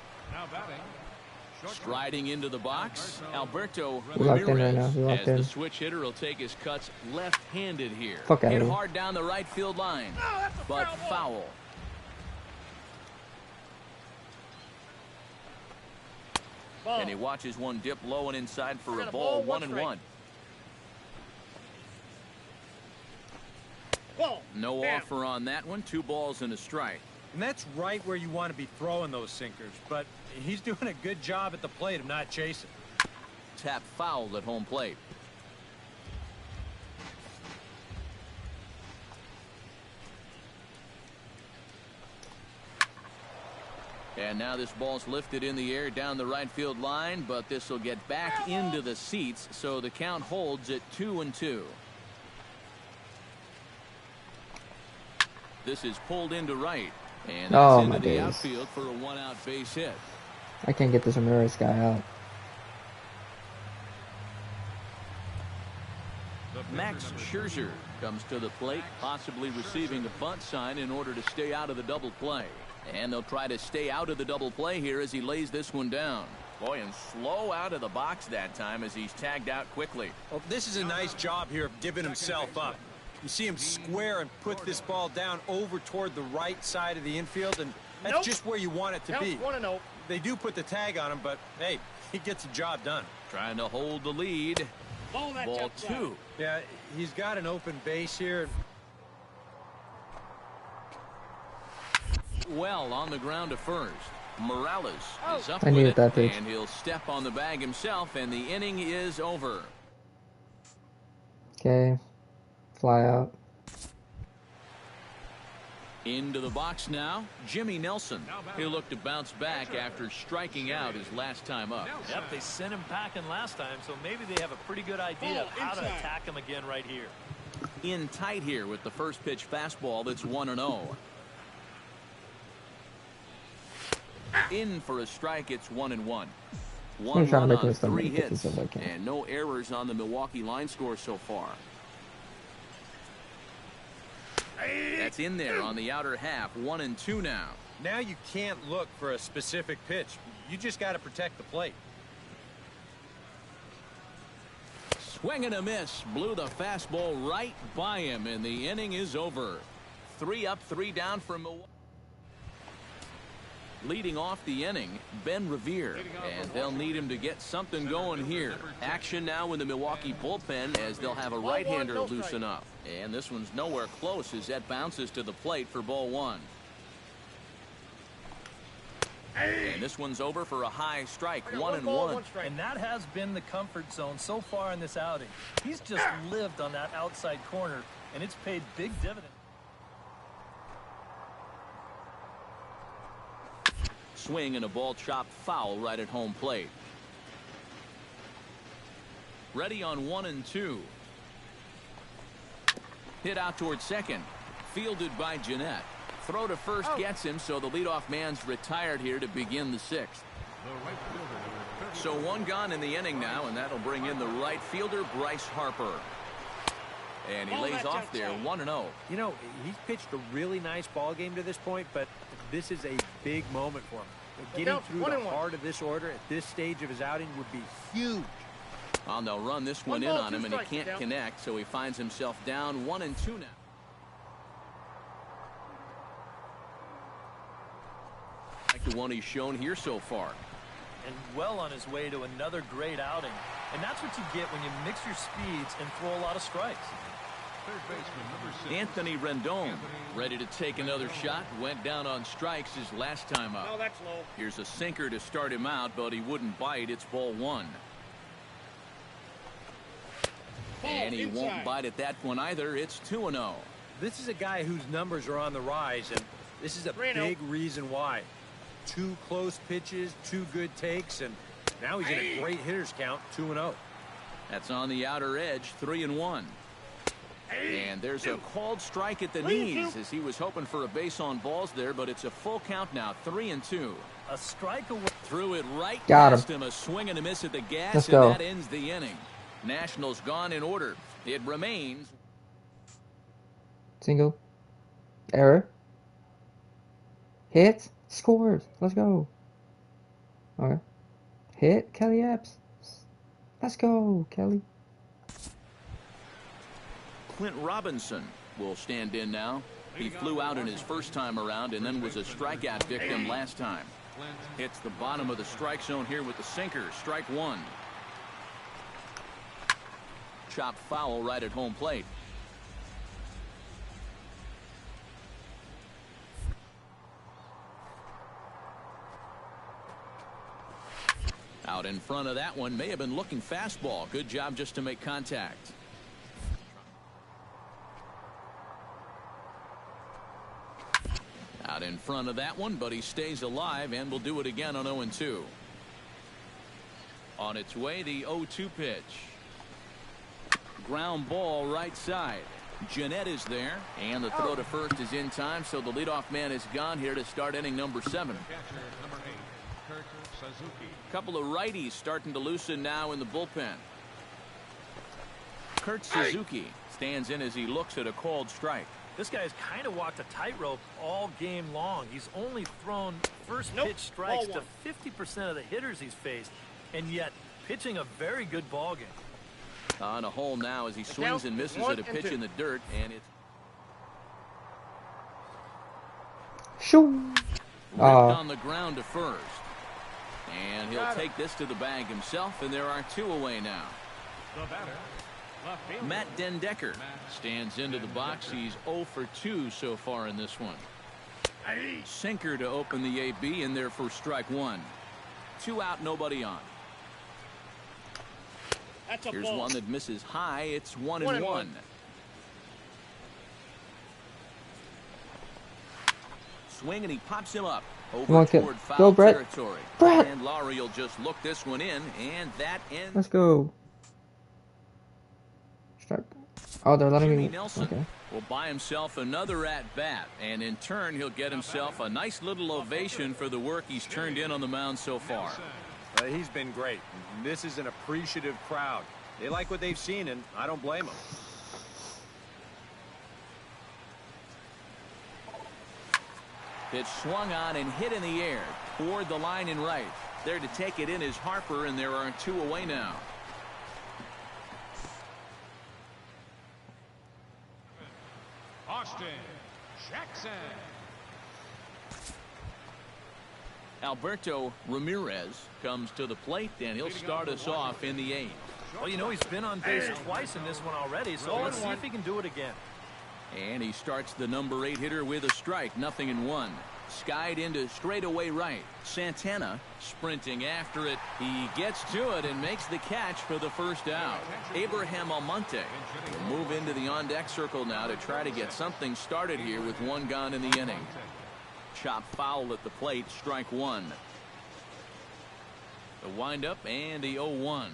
Striding into the box, Alberto Ramirez, as the switch hitter will take his cuts left-handed here. Hit hard down the right field line, but foul. And he watches one dip low and inside for a ball, 1-1. No offer on that one. 2 balls and a strike. And that's right where you want to be throwing those sinkers, but he's doing a good job at the plate of not chasing. Tap fouled at home plate. And now this ball's lifted in the air down the right field line, but this will get back into the seats, so the count holds at 2-2. This is pulled into right. And that's into the outfield for a 1-out base hit. I can't get this Ramirez guy out. Max Scherzer comes to the plate, possibly receiving a bunt sign in order to stay out of the double play. And they'll try to stay out of the double play here as he lays this one down. Boy, and slow out of the box that time as he's tagged out quickly. Well, this is a nice job here of giving himself up. You see him square and put this ball down over toward the right side of the infield, and that's just where you want it to be. They do put the tag on him, but hey, he gets the job done. Trying to hold the lead. Ball 2. Yeah, he's got an open base here. Well, on the ground to first. Morales is up with it, and he'll step on the bag himself, and the inning is over. Okay. Fly out. Into the box now, Jimmy Nelson. He'll look to bounce back after striking out his last time up. Yep, they sent him packing last time, so maybe they have a pretty good idea of how to attack him again right here. In tight here with the first pitch fastball that's 1-0. In for a strike, it's 1-1. One run on 3 hits, and no errors on the Milwaukee line score so far. That's in there on the outer half. 1-2 now. Now you can't look for a specific pitch. You just got to protect the plate. Swing and a miss. Blew the fastball right by him, and the inning is over. 3 up, 3 down for Milwaukee. Leading off the inning, Ben Revere, and they'll need him to get something going here. Action now in the Milwaukee bullpen as they'll have a right-hander loosen up. And this one's nowhere close as that bounces to the plate for ball 1. And this one's over for a high strike, 1-1. And that has been the comfort zone so far in this outing. He's just lived on that outside corner, and it's paid big dividends. Swing and a ball chopped foul right at home plate. Ready on 1-2. Hit out towards second. Fielded by Jeanette. Throw to first gets him, so the leadoff man's retired here to begin the 6th. So 1 gone in the inning now, and that'll bring in the right fielder, Bryce Harper. And he lays off there, 1-0. You know, he's pitched a really nice ball game to this point, but this is a big moment for him. Getting through the heart of this order at this stage of his outing would be huge. Well, they'll run this one in on him, and he can't connect, so he finds himself down 1-2 now. Like the one he's shown here so far. And well on his way to another great outing. And that's what you get when you mix your speeds and throw a lot of strikes. Anthony Rendon ready to take another shot. Went down on strikes his last time up. That's low. Here's a sinker to start him out, but he wouldn't bite. It's ball 1. And he won't bite at that one either. It's 2-0. This is a guy whose numbers are on the rise, and this is a big reason why. 2 close pitches, 2 good takes, and now he's in a great hitter's count, 2-0. That's on the outer edge, 3-1. And there's a called strike at the knees as he was hoping for a base on balls there, but it's a full count now, 3-2. A strike away. Threw it right Got past him. A swing and a miss at the gas, Let's and go. that ends the inning. Nationals gone in order. It remains. Single. Error. Hit. Scored. Let's go. Okay. Hit. Kelly Epps. Let's go, Kelly. Clint Robinson will stand in now. He flew out in his first time around and then was a strikeout victim last time. Hits the bottom of the strike zone here with the sinker. Strike 1. Chopped foul right at home plate. Out in front of that one, may have been looking fastball. Good job just to make contact. Out in front of that one, but he stays alive and will do it again on 0-2. On its way, the 0-2 pitch. Ground ball right side. Jeanette is there, and the throw to first is in time, so the leadoff man is gone here to start inning number 7. Couple of righties starting to loosen now in the bullpen. Kurt Suzuki stands in as he looks at a called strike. This guy's kind of walked a tightrope all game long. He's only thrown first pitch strikes to 50% of the hitters he's faced, and yet pitching a very good ball game. On a hole now as he swings and misses at a pitch in the dirt, and it's Shoo. ripped on the ground to first. And he'll take this to the bag himself, and there are 2 away now. Matt Dendecker stands into the box. He's 0 for 2 so far in this one. Sinker to open the AB, in there for strike 1. 2 out, nobody on. Here's one that misses high. It's 1-1. swing, and he pops him up Come over on, kid. toward foul Go, Brett. territory. Brett. And Lowry will just look this one in, and that ends. Let's go. Strike. Oh, they're letting Jimmy me. Nelson Okay. will buy himself another at-bat, and in turn, he'll get himself a nice little ovation for the work he's turned in on the mound so far. He's been great. This is an appreciative crowd. They like what they've seen, and I don't blame them. Pitch swung on and hit in the air toward the line and right. There to take it in is Harper, and there are 2 away now. Austin Jackson. Alberto Ramirez comes to the plate, and he'll start us off in the 8th. Well, you know, he's been on base twice in this one already, so let's see if he can do it again. And he starts the number 8 hitter with a strike, 0-1. Skied into straightaway right. Santana sprinting after it. He gets to it and makes the catch for the first out. Abraham Almonte will move into the on-deck circle now to try to get something started here with 1 gone in the inning. Chop foul at the plate, strike 1. The windup and the 0-1.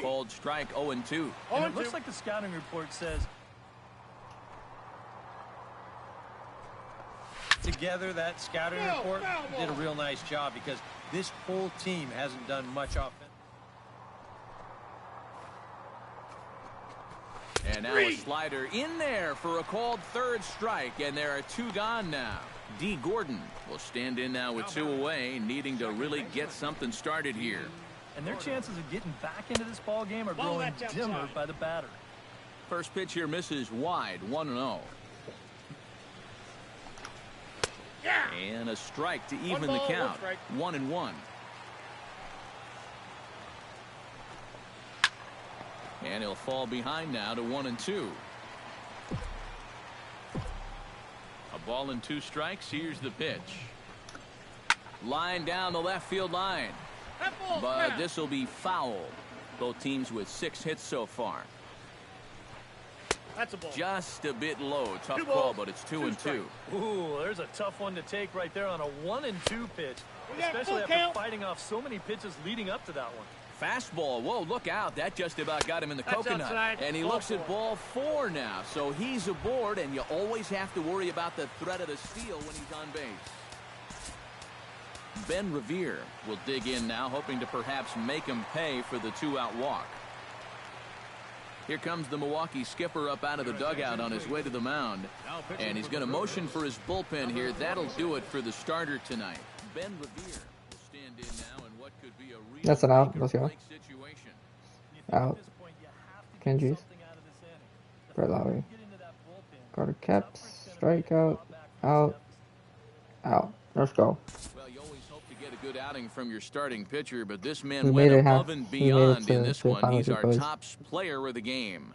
Called strike 0-2. And it looks like the scouting report says Together, that scouting report did a real nice job because this whole team hasn't done much offense. And now a slider in there for a called third strike, and there are 2 gone now. D. Gordon will stand in now with 2 away, needing to really get something started here. and their chances of getting back into this ball game are growing dimmer by the batter. First pitch here misses wide, 1-0. And a strike to even the count, 1-1. And he'll fall behind now to 1-2. A ball and 2 strikes. Here's the pitch. Line down the left field line. But this will be foul. Both teams with 6 hits so far. That's a ball. Just a bit low. Tough call, but it's 2-2. Ooh, there's a tough one to take right there on a 1-2 pitch. Especially after fighting off so many pitches leading up to that one. Fastball. Whoa, look out. That just about got him in the coconut. Outside. And he looks at ball 4 now. So he's aboard, and you always have to worry about the threat of the steal when he's on base. Ben Revere will dig in now, hoping to perhaps make him pay for the 2-out walk. Here comes the Milwaukee skipper up out of the dugout on his way to the mound. And he's going to motion for his bullpen here. That'll do it for the starter tonight. Ben Revere will stand in now in what could be a real That's an out. Let's go. situation. Out. Kenji's. Brett Lowry. Carter Caps. Strikeout. Out. Out. Let's go. Well, you always hope to get a good outing from your starting pitcher, but this We man made went it above half- and we made it beyond to in this the one. final He's two our plays. top player of the game.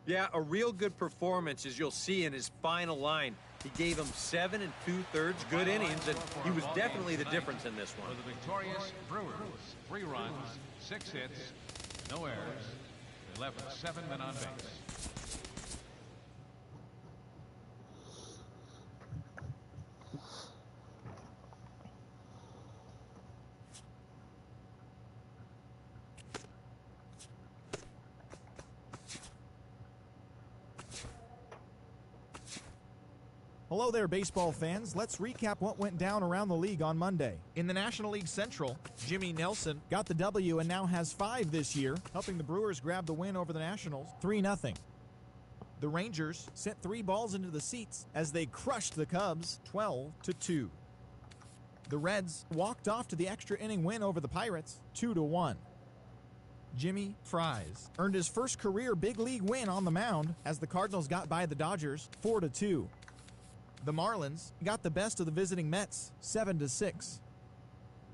Yeah, a real good performance, as you'll see in his final line. He gave him 7 2/3 good innings, and he was definitely the difference in this one. For the victorious Brewers, 3 runs, 6 hits, no errors. They left 7 men on base. Hello there, baseball fans. Let's recap what went down around the league on Monday. In the National League Central, Jimmy Nelson got the W and now has 5 this year, helping the Brewers grab the win over the Nationals 3-0. The Rangers sent 3 balls into the seats as they crushed the Cubs 12-2. The Reds walked off to the extra inning win over the Pirates 2-1. Jimmy Fries earned his first career big league win on the mound as the Cardinals got by the Dodgers 4-2. The Marlins got the best of the visiting Mets 7-6.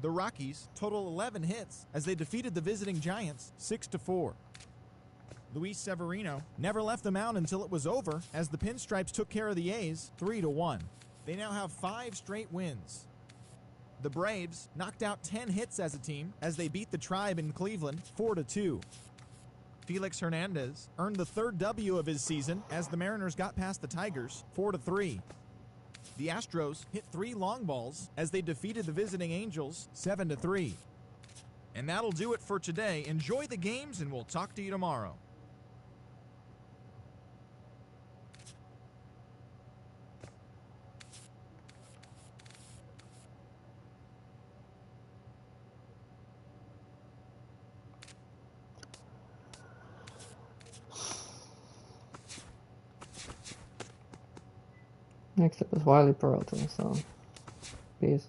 The Rockies total 11 hits as they defeated the visiting Giants 6-4. Luis Severino never left the mound until it was over as the Pinstripes took care of the A's 3-1. They now have 5 straight wins. The Braves knocked out 10 hits as a team as they beat the Tribe in Cleveland 4-2. Felix Hernandez earned the 3rd W of his season as the Mariners got past the Tigers 4-3. The Astros hit 3 long balls as they defeated the visiting Angels 7-3. And that'll do it for today. Enjoy the games, and we'll talk to you tomorrow. Next up is Wiley Peralta, so peace.